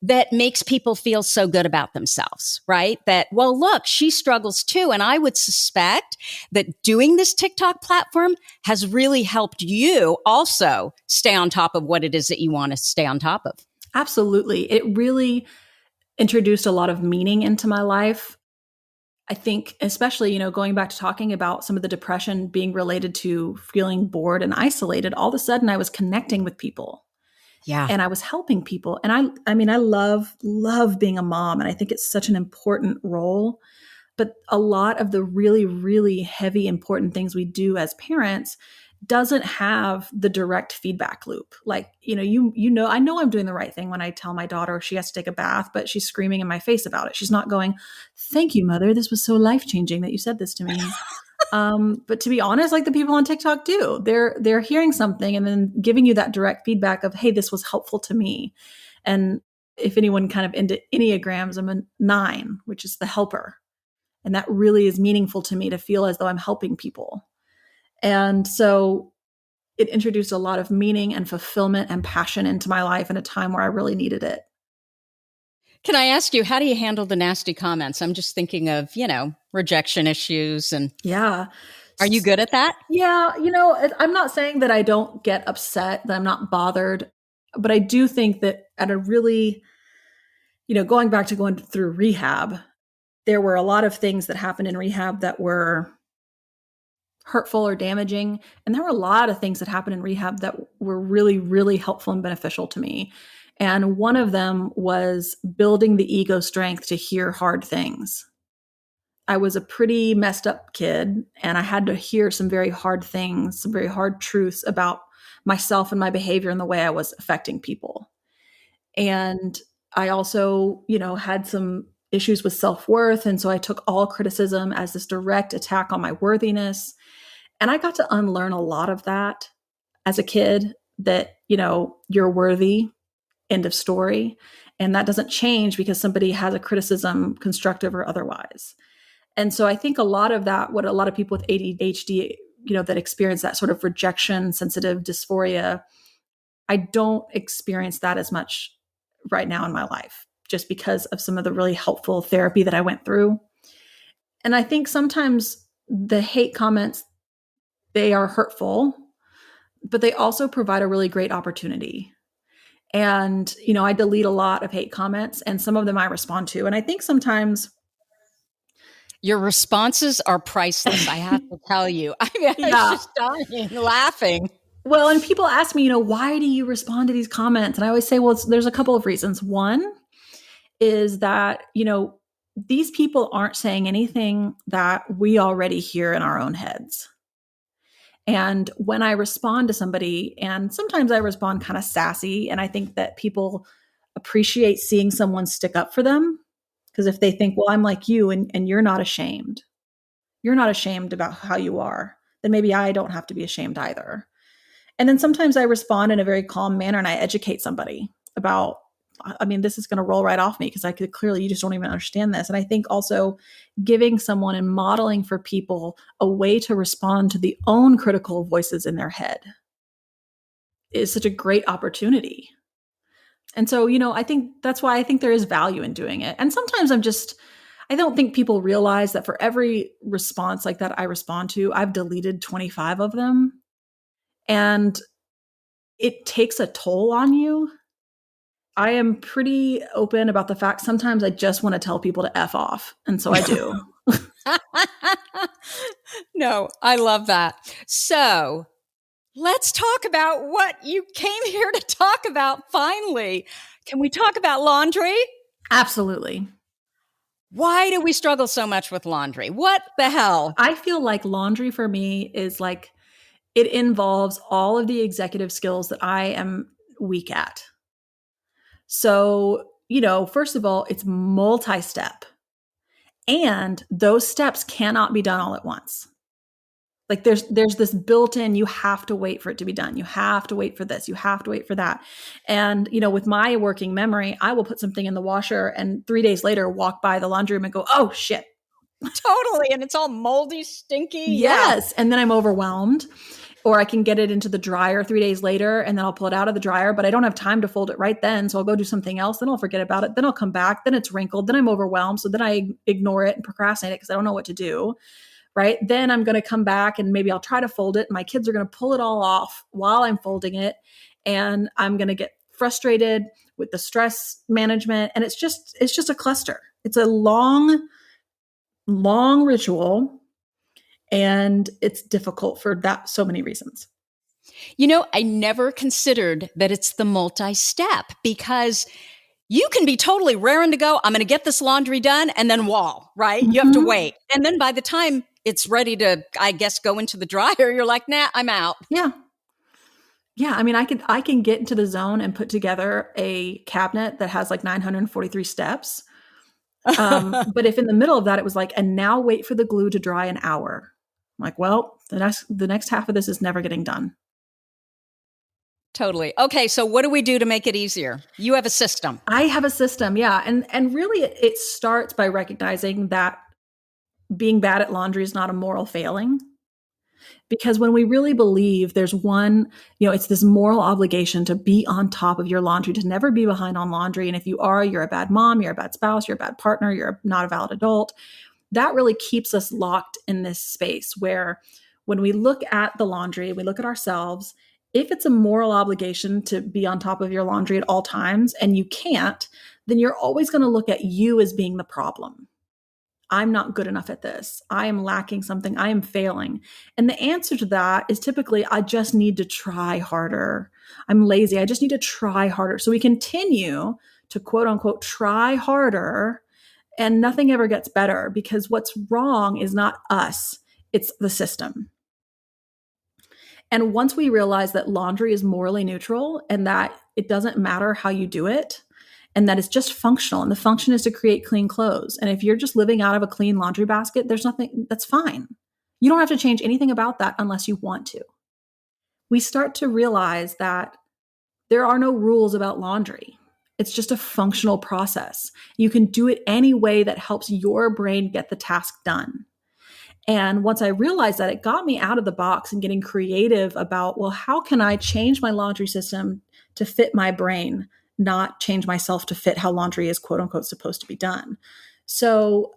that makes people feel so good about themselves, right? That, well, look, she struggles too. And I would suspect that doing this TikTok platform has really helped you also stay on top of what it is that you want to stay on top of. Absolutely. It really introduced a lot of meaning into my life. I think, especially, going back to talking about some of the depression being related to feeling bored and isolated, all of a sudden I was connecting with people. Yeah. And I was helping people. And I love being a mom. And I think it's such an important role. But a lot of the really, really heavy, important things we do as parents doesn't have the direct feedback loop. Like, I know I'm doing the right thing when I tell my daughter she has to take a bath, but she's screaming in my face about it. She's not going, "Thank you, mother. This was so life-changing that you said this to me." But to be honest, like the people on TikTok do, they're hearing something and then giving you that direct feedback of, "Hey, this was helpful to me." And if anyone kind of into Enneagrams, I'm a 9, which is the helper. And that really is meaningful to me to feel as though I'm helping people. And so it introduced a lot of meaning and fulfillment and passion into my life in a time where I really needed it. Can I ask you, how do you handle the nasty comments? I'm just thinking of, rejection issues and. Yeah. Are you good at that? Yeah. I'm not saying that I don't get upset, that I'm not bothered, but I do think that at a really, going through rehab, there were a lot of things that happened in rehab that were hurtful or damaging. And there were a lot of things that happened in rehab that were really, really helpful and beneficial to me. And one of them was building the ego strength to hear hard things. I was a pretty messed up kid, and I had to hear some very hard things, some very hard truths about myself and my behavior and the way I was affecting people. And I also, had some issues with self-worth. And so I took all criticism as this direct attack on my worthiness. And I got to unlearn a lot of that as a kid, that, you're worthy, end of story. And that doesn't change because somebody has a criticism, constructive or otherwise. And so I think a lot of that, what a lot of people with ADHD, that experience that sort of rejection, sensitive dysphoria, I don't experience that as much right now in my life, just because of some of the really helpful therapy that I went through. And I think sometimes the hate comments, they are hurtful, but they also provide a really great opportunity. And, I delete a lot of hate comments, and some of them I respond to. And I think sometimes your responses are priceless, I have to tell you. I mean, I was just dying laughing. Well, and people ask me, why do you respond to these comments? And I always say, well, there's a couple of reasons. One is that, these people aren't saying anything that we already hear in our own heads. And when I respond to somebody, and sometimes I respond kind of sassy, and I think that people appreciate seeing someone stick up for them. Because if they think, well, I'm like you and you're not ashamed about how you are, then maybe I don't have to be ashamed either. And then sometimes I respond in a very calm manner and I educate somebody about, this is going to roll right off me because you just don't even understand this. And I think also giving someone and modeling for people a way to respond to the own critical voices in their head is such a great opportunity. And so, I think that's why I think there is value in doing it. And sometimes I don't think people realize that for every response like that I respond to, I've deleted 25 of them. And it takes a toll on you. I am pretty open about the fact sometimes I just want to tell people to F off. And so I do. No, I love that. So let's talk about what you came here to talk about finally. Can we talk about laundry? Absolutely. Why do we struggle so much with laundry? What the hell? I feel like laundry for me is like, it involves all of the executive skills that I am weak at. So, first of all, it's multi-step. And those steps cannot be done all at once. Like there's this built-in, you have to wait for it to be done. You have to wait for this. You have to wait for that. And, with my working memory, I will put something in the washer and 3 days later walk by the laundry room and go, oh shit. Totally. And it's all moldy, stinky. Yes. Yeah. And then I'm overwhelmed. Or I can get it into the dryer 3 days later and then I'll pull it out of the dryer, but I don't have time to fold it right then. So I'll go do something else. Then I'll forget about it. Then I'll come back. Then it's wrinkled. Then I'm overwhelmed. So then I ignore it and procrastinate it because I don't know what to do. Right. Then I'm going to come back and maybe I'll try to fold it. My kids are going to pull it all off while I'm folding it. And I'm going to get frustrated with the stress management. And it's just a cluster. It's a long ritual. And it's difficult for so many reasons. I never considered that it's the multi-step because you can be totally raring to go. I'm going to get this laundry done and then wall, right? Mm-hmm. You have to wait. And then by the time it's ready to, I guess, go into the dryer, you're like, nah, I'm out. Yeah. Yeah. I can get into the zone and put together a cabinet that has like 943 steps. But if in the middle of that, it was like, and now wait for the glue to dry an hour. I'm like, well, the next half of this is never getting done. Totally. Okay. So what do we do to make it easier? You have a system. I have a system. Yeah. And really it starts by recognizing that being bad at laundry is not a moral failing. Because when we really believe there's one, it's this moral obligation to be on top of your laundry, to never be behind on laundry. And if you are, you're a bad mom, you're a bad spouse, you're a bad partner, you're not a valid adult. That really keeps us locked in this space where when we look at the laundry, we look at ourselves, if it's a moral obligation to be on top of your laundry at all times and you can't, then you're always going to look at you as being the problem. I'm not good enough at this. I am lacking something. I am failing. And the answer to that is typically, I just need to try harder. I'm lazy. I just need to try harder. So we continue to quote unquote, try harder and nothing ever gets better because what's wrong is not us. It's the system. And once we realize that laundry is morally neutral and that it doesn't matter how you do it, and that it's just functional, and the function is to create clean clothes. And if you're just living out of a clean laundry basket, there's nothing, that's fine. You don't have to change anything about that unless you want to. We start to realize that there are no rules about laundry. It's just a functional process. You can do it any way that helps your brain get the task done. And once I realized that, it got me out of the box and getting creative about, well, how can I change my laundry system to fit my brain, not change myself to fit how laundry is quote unquote supposed to be done. So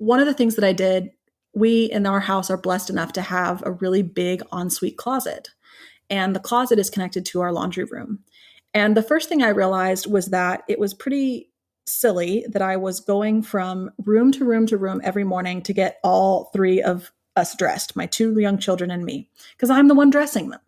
one of the things that I did, we in our house are blessed enough to have a really big ensuite closet. And the closet is connected to our laundry room. And the first thing I realized was that it was pretty silly that I was going from room to room to room every morning to get all three of us dressed, my two young children and me, because I'm the one dressing them.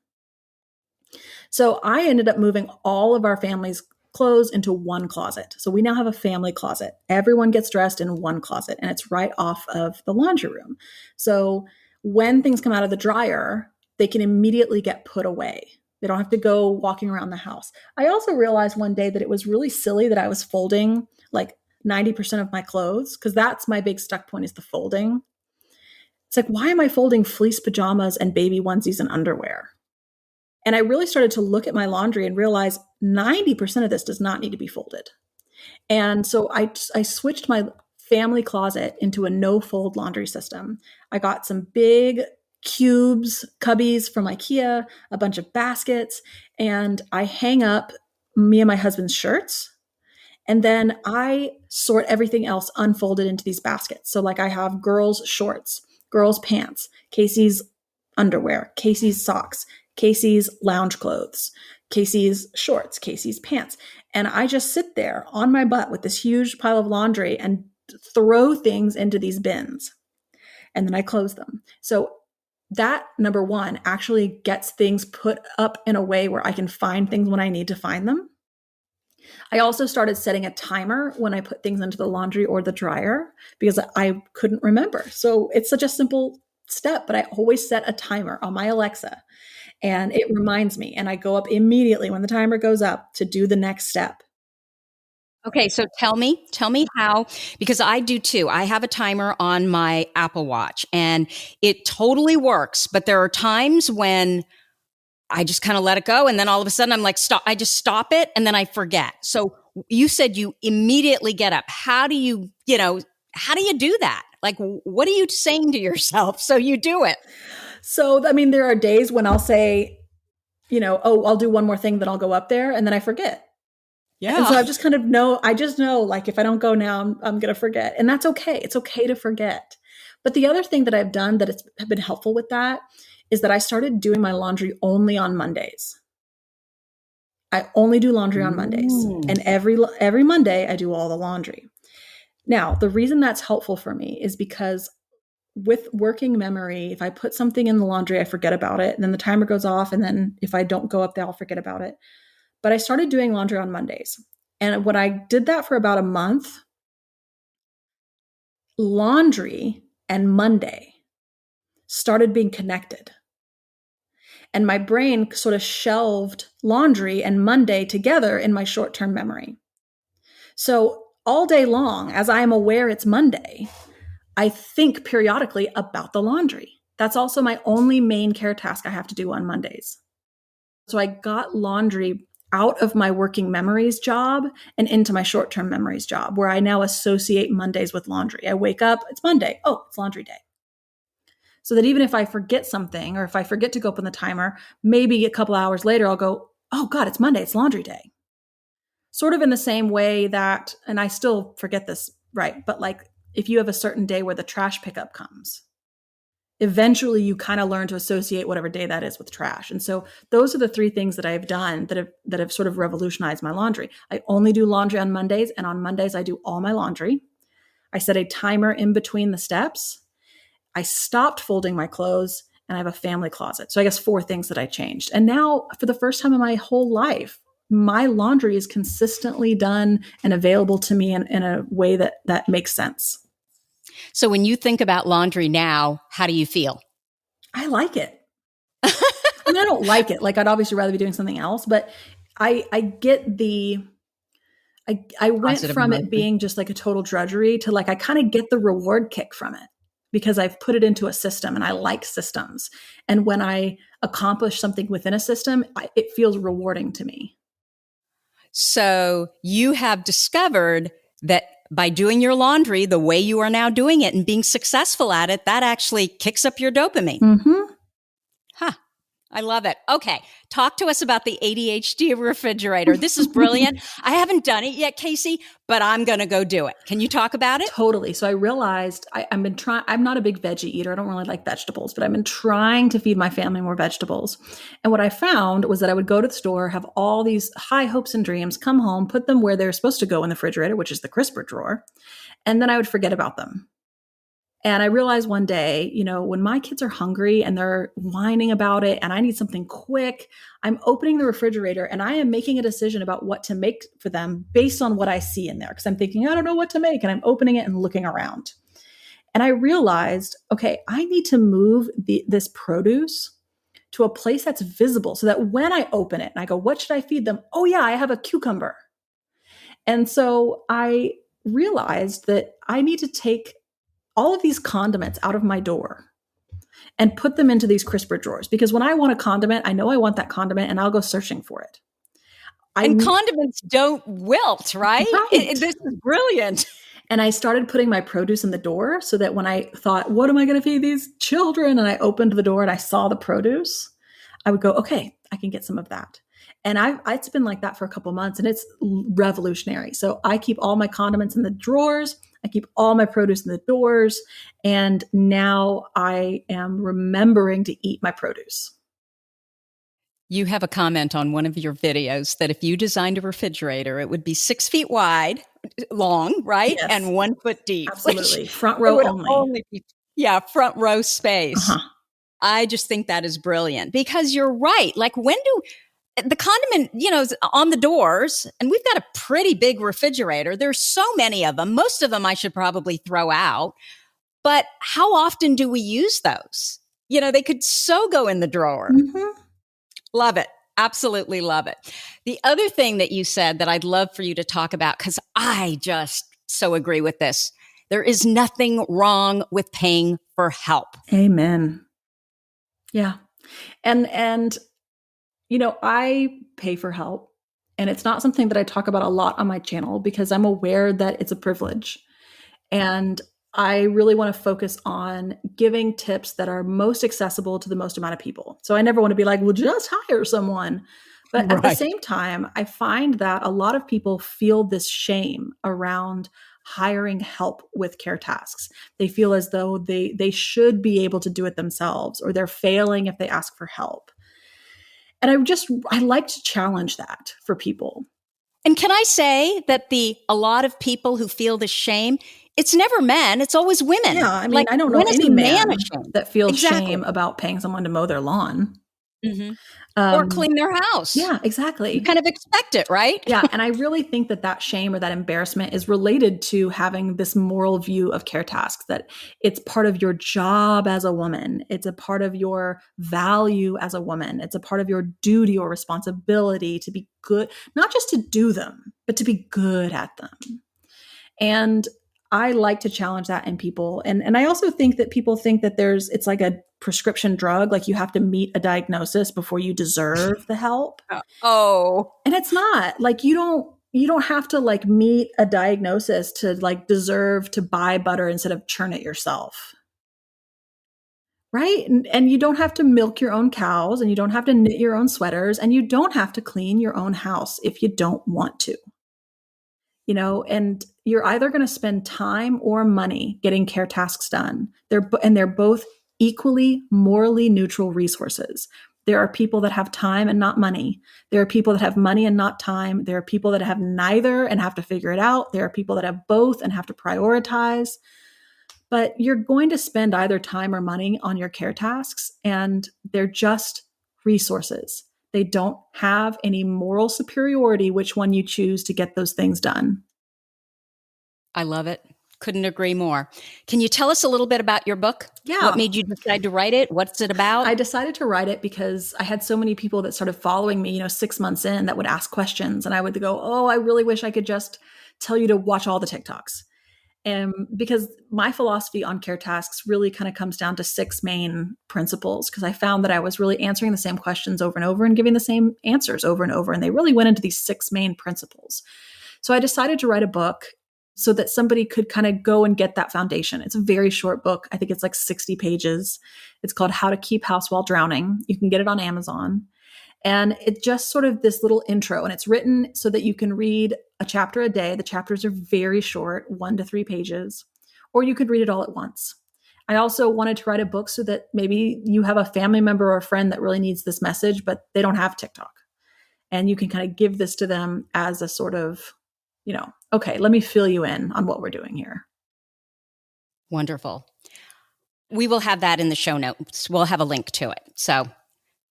So I ended up moving all of our family's clothes into one closet. So we now have a family closet. Everyone gets dressed in one closet, and it's right off of the laundry room. So when things come out of the dryer, they can immediately get put away. They don't have to go walking around the house. I also realized one day that it was really silly that I was folding like 90% of my clothes, because that's my big stuck point, is the folding. It's like, why am I folding fleece pajamas and baby onesies and underwear? And I really started to look at my laundry and realize 90% of this does not need to be folded. And so I switched my family closet into a no-fold laundry system. I got some big cubbies from IKEA, a bunch of baskets, and I hang up me and my husband's shirts. And then I sort everything else unfolded into these baskets. So like I have girls' shorts, girls' pants, Casey's underwear, Casey's socks, Casey's lounge clothes, Casey's shorts, Casey's pants. And I just sit there on my butt with this huge pile of laundry and throw things into these bins. And then I close them. So that, number one, actually gets things put up in a way where I can find things when I need to find them. I also started setting a timer when I put things into the laundry or the dryer because I couldn't remember. So it's such a simple step, but I always set a timer on my Alexa and it reminds me. And I go up immediately when the timer goes up to do the next step. Okay, so tell me how, because I do too. I have a timer on my Apple Watch and it totally works, but there are times when I just kind of let it go. And then all of a sudden I'm like, stop, I just stop it. And then I forget. So you said you immediately get up. How do you do that? Like, what are you saying to yourself so you do it? So, I mean, there are days when I'll say, I'll do one more thing, then I'll go up there, and then I forget. Yeah. And so I just kind of know, like, if I don't go now, I'm going to forget. And that's okay. It's okay to forget. But the other thing that I've done that has been helpful with that is that I started doing my laundry only on Mondays. I only do laundry on Mondays. And every Monday I do all the laundry. Now, the reason that's helpful for me is because with working memory, if I put something in the laundry, I forget about it. And then the timer goes off. And then if I don't go up there, I'll forget about it. But I started doing laundry on Mondays. And when I did that for about a month, laundry and Monday started being connected. And my brain sort of shelved laundry and Monday together in my short-term memory. So all day long, as I am aware it's Monday, I think periodically about the laundry. That's also my only main care task I have to do on Mondays. So I got laundry out of my working memories job and into my short-term memories job, where I now associate Mondays with laundry. I wake up, it's Monday. Oh, it's laundry day. So that even if I forget something, or if I forget to go open the timer, maybe a couple hours later, I'll go, oh God, it's Monday, it's laundry day. Sort of in the same way that, and I still forget this, right? But like if you have a certain day where the trash pickup comes, eventually you kind of learn to associate whatever day that is with trash. And so those are the three things that I've done that have sort of revolutionized my laundry. I only do laundry on Mondays, and on Mondays I do all my laundry. I set a timer in between the steps. I stopped folding my clothes, and I have a family closet. So I guess 4 things that I changed. And now for the first time in my whole life, my laundry is consistently done and available to me in a way that makes sense. So when you think about laundry now, how do you feel? I like it. I mean, I don't like it. Like I'd obviously rather be doing something else, but I get I went from it being just like a total drudgery to like, I kind of get the reward kick from it because I've put it into a system and I like systems. And when I accomplish something within a system, it feels rewarding to me. So you have discovered that by doing your laundry the way you are now doing it and being successful at it, that actually kicks up your dopamine. Mm-hmm. Huh. I love it. Okay. Talk to us about the ADHD refrigerator. This is brilliant. I haven't done it yet, Casey, but I'm going to go do it. Can you talk about it? Totally. So I realized I've been trying, I'm not a big veggie eater. I don't really like vegetables, but I've been trying to feed my family more vegetables. And what I found was that I would go to the store, have all these high hopes and dreams, come home, put them where they're supposed to go in the refrigerator, which is the crisper drawer. And then I would forget about them. And I realized one day, when my kids are hungry and they're whining about it and I need something quick, I'm opening the refrigerator and I am making a decision about what to make for them based on what I see in there. Because I'm thinking, I don't know what to make. And I'm opening it and looking around. And I realized, okay, I need to move this produce to a place that's visible so that when I open it and I go, what should I feed them? Oh yeah, I have a cucumber. And so I realized that I need to take all of these condiments out of my door and put them into these crisper drawers. Because when I want a condiment, I know I want that condiment and I'll go searching for it. And condiments don't wilt, right? Right. This is brilliant. And I started putting my produce in the door so that when I thought, what am I going to feed these children? And I opened the door and I saw the produce, I would go, okay, I can get some of that. And it's been like that for a couple of months and it's revolutionary. So I keep all my condiments in the drawers. I keep all my produce in the doors. And now I am remembering to eat my produce. You have a comment on one of your videos that if you designed a refrigerator, it would be 6 feet long, right? Yes. And 1 foot deep. Absolutely. Front row only. Front row space. Uh-huh. I just think that is brilliant because you're right. Like when do the condiment, is on the doors, and we've got a pretty big refrigerator. There's so many of them. Most of them I should probably throw out. But how often do we use those? They could so go in the drawer. Mm-hmm. Love it. Absolutely love it. The other thing that you said that I'd love for you to talk about, because I just so agree with this. There is nothing wrong with paying for help. Amen. Yeah. And I pay for help, and it's not something that I talk about a lot on my channel because I'm aware that it's a privilege. And I really want to focus on giving tips that are most accessible to the most amount of people. So I never want to be like, well, just hire someone. But at the same time, I find that a lot of people feel this shame around hiring help with care tasks. They feel as though they should be able to do it themselves, or they're failing if they ask for help. And I like to challenge that for people. And can I say that a lot of people who feel this shame, it's never men, it's always women. Yeah, I mean, I don't know any man that feels exactly. shame about paying someone to mow their lawn. Mm-hmm. Or clean their house. Yeah, exactly. You kind of expect it, right? Yeah, and I really think that shame or that embarrassment is related to having this moral view of care tasks, that it's part of your job as a woman. It's a part of your value as a woman. It's a part of your duty or responsibility to be good, not just to do them, but to be good at them. And I like to challenge that in people. And I also think that people think that it's like a prescription drug, like you have to meet a diagnosis before you deserve the help. Oh. And it's not. Like you don't have to like meet a diagnosis to like deserve to buy butter instead of churn it yourself. Right? And you don't have to milk your own cows, and you don't have to knit your own sweaters, and you don't have to clean your own house if you don't want to. And you're either going to spend time or money getting care tasks done. They're both equally morally neutral resources. There are people that have time and not money. There are people that have money and not time. There are people that have neither and have to figure it out. There are people that have both and have to prioritize. But you're going to spend either time or money on your care tasks, and they're just resources. They don't have any moral superiority which one you choose to get those things done. I love it. Couldn't agree more. Can you tell us a little bit about your book? Yeah. What made you decide to write it? What's it about? I decided to write it because I had so many people that started following me, 6 months in, that would ask questions. And I would go, oh, I really wish I could just tell you to watch all the TikToks. And because my philosophy on care tasks really kind of comes down to 6 main principles, because I found that I was really answering the same questions over and over and giving the same answers over and over. And they really went into these 6 main principles. So I decided to write a book so that somebody could kind of go and get that foundation. It's a very short book. I think it's like 60 pages. It's called How to Keep House While Drowning. You can get it on Amazon. And it's just sort of this little intro, and it's written so that you can read a chapter a day. The chapters are very short, 1 to 3 pages, or you could read it all at once. I also wanted to write a book so that maybe you have a family member or a friend that really needs this message, but they don't have TikTok. And you can kind of give this to them as a sort of, okay, let me fill you in on what we're doing here. Wonderful. We will have that in the show notes. We'll have a link to it. So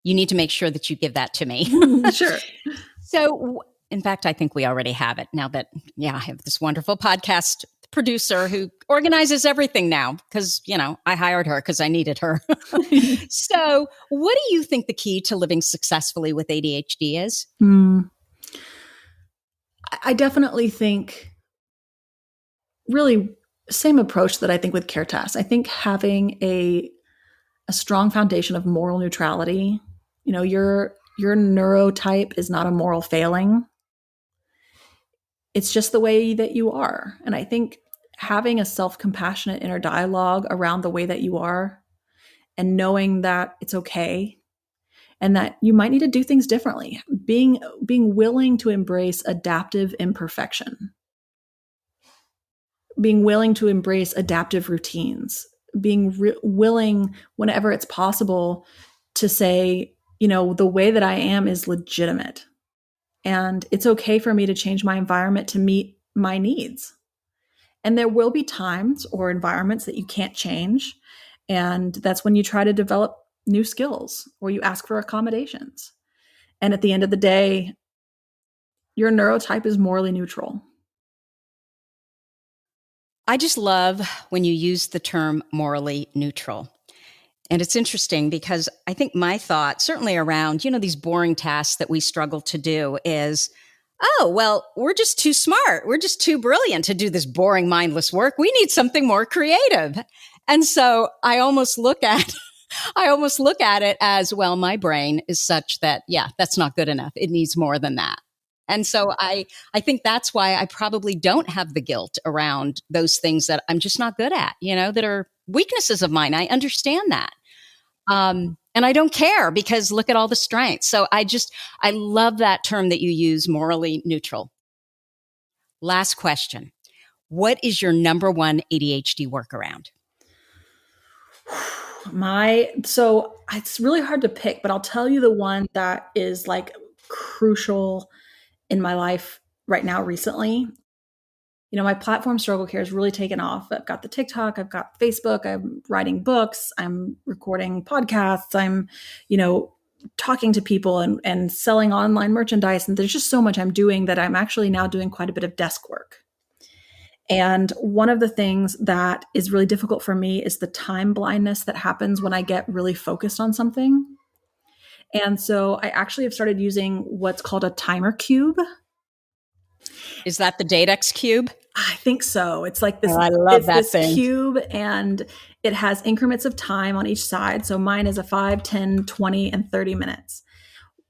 you need to make sure that you give that to me. Sure. So, in fact, I think we already have it now that, I have this wonderful podcast producer who organizes everything now because, I hired her because I needed her. So what do you think the key to living successfully with ADHD is? I definitely think really same approach that I think with care tasks. I think having a strong foundation of moral neutrality. Your neurotype is not a moral failing. It's just the way that you are. And I think having a self-compassionate inner dialogue around the way that you are and knowing that it's okay and that you might need to do things differently, being willing to embrace adaptive imperfection, being willing to embrace adaptive routines, being willing whenever it's possible to say, the way that I am is legitimate. And it's okay for me to change my environment to meet my needs. And there will be times or environments that you can't change. And that's when you try to develop new skills or you ask for accommodations. And at the end of the day, your neurotype is morally neutral. I just love when you use the term morally neutral. And it's interesting because I think my thought, certainly around, these boring tasks that we struggle to do is, oh, well, we're just too smart. We're just too brilliant to do this boring, mindless work. We need something more creative. And so I almost look at it as, well, my brain is such that, that's not good enough. It needs more than that. And so I think that's why I probably don't have the guilt around those things that I'm just not good at, that are weaknesses of mine. I understand that. And I don't care because look at all the strengths. So I love that term that you use, morally neutral. Last question. What is your number one ADHD workaround? So it's really hard to pick, but I'll tell you the one that is like crucial in my life right now recently. My platform Struggle Care has really taken off. I've got the TikTok, I've got Facebook, I'm writing books, I'm recording podcasts, I'm, talking to people and selling online merchandise. And there's just so much I'm doing that I'm actually now doing quite a bit of desk work. And one of the things that is really difficult for me is the time blindness that happens when I get really focused on something. And so I actually have started using what's called a timer cube. Is that the Dadex cube? I think so. It's like this. I love that thing. Cube, and it has increments of time on each side. So mine is a 5, 10, 20, and 30 minutes.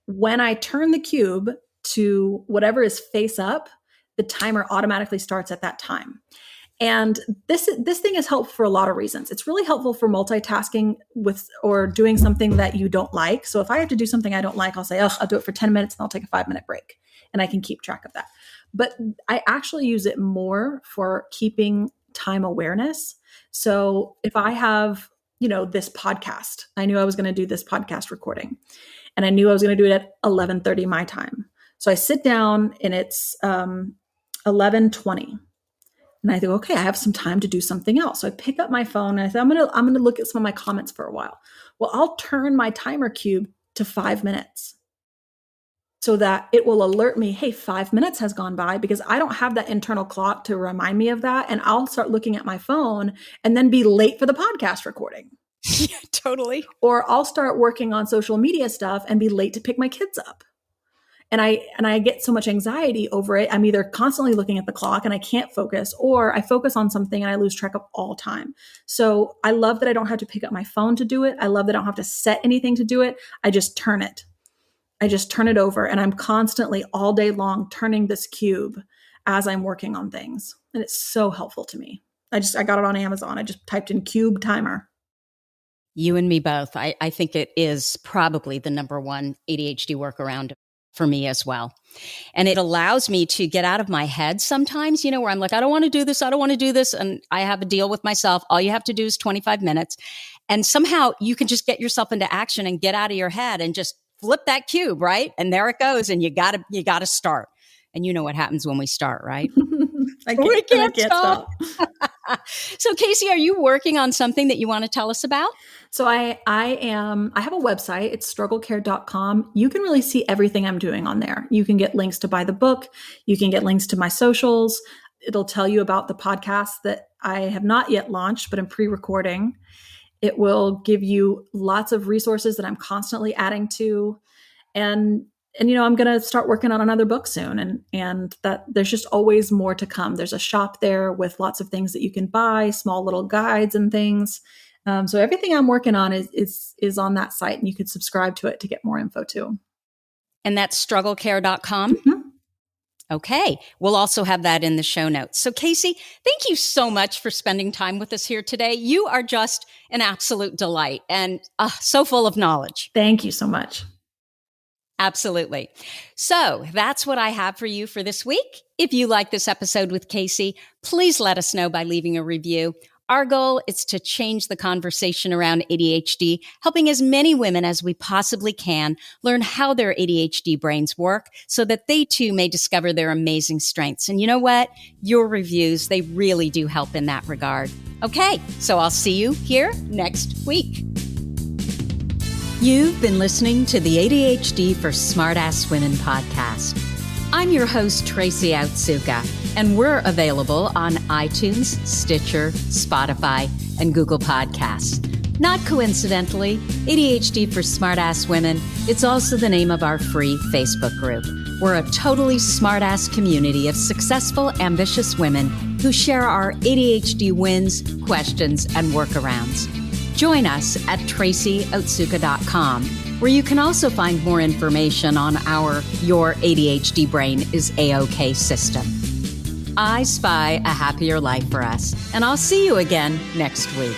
When I turn the cube to whatever is face up, the timer automatically starts at that time. And this thing is helpful for a lot of reasons. It's really helpful for multitasking or doing something that you don't like. So if I have to do something I don't like, I'll say, I'll do it for 10 minutes and I'll take a 5-minute break. And I can keep track of that. But I actually use it more for keeping time awareness. So if I have, this podcast, I knew I was going to do this podcast recording and I knew I was going to do it at 11:30 my time. So I sit down and it's 11:20. And I think, okay, I have some time to do something else. So I pick up my phone and I say, I'm going to look at some of my comments for a while. Well, I'll turn my timer cube to 5 minutes so that it will alert me, hey, 5 minutes has gone by, because I don't have that internal clock to remind me of that. And I'll start looking at my phone and then be late for the podcast recording. Yeah, totally. Or I'll start working on social media stuff and be late to pick my kids up. And I get so much anxiety over it. I'm either constantly looking at the clock and I can't focus, or I focus on something and I lose track of all time. So I love that I don't have to pick up my phone to do it. I love that I don't have to set anything to do it. I just turn it. I just turn it over, and I'm constantly all day long turning this cube as I'm working on things. And it's so helpful to me. I got it on Amazon. I just typed in cube timer. You and me both. I think it is probably the number one ADHD workaround for me as well. And it allows me to get out of my head sometimes, where I'm like, I don't want to do this. I don't want to do this. And I have a deal with myself. All you have to do is 25 minutes. And somehow you can just get yourself into action and get out of your head and just flip that cube, right? And there it goes. And you gotta start. And you know what happens when we start, right? We can't stop. So Casey, are you working on something that you want to tell us about? So I have a website. It's strugglecare.com. You can really see everything I'm doing on there. You can get links to buy the book. You can get links to my socials. It'll tell you about the podcast that I have not yet launched, but I'm pre-recording. It will give you lots of resources that I'm constantly adding to. And I'm going to start working on another book soon. And that there's just always more to come. There's a shop there with lots of things that you can buy, small little guides and things. So everything I'm working on is on that site, and you could subscribe to it to get more info too. And that's strugglecare.com. Mm-hmm. Okay. We'll also have that in the show notes. So Casey, thank you so much for spending time with us here today. You are just an absolute delight and so full of knowledge. Thank you so much. Absolutely. So that's what I have for you for this week. If you like this episode with Casey, please let us know by leaving a review. Our goal is to change the conversation around ADHD, helping as many women as we possibly can learn how their ADHD brains work so that they too may discover their amazing strengths. And you know what? Your reviews, they really do help in that regard. Okay, so I'll see you here next week. You've been listening to the ADHD for Smartass Women podcast. I'm your host, Tracy Outsuka, and we're available on iTunes, Stitcher, Spotify, and Google Podcasts. Not coincidentally, ADHD for Smartass Women, it's also the name of our free Facebook group. We're a totally smartass community of successful, ambitious women who share our ADHD wins, questions, and workarounds. Join us at tracyoutsuka.com, where you can also find more information on our Your ADHD Brain is A-OK system. I spy a happier life for us, and I'll see you again next week.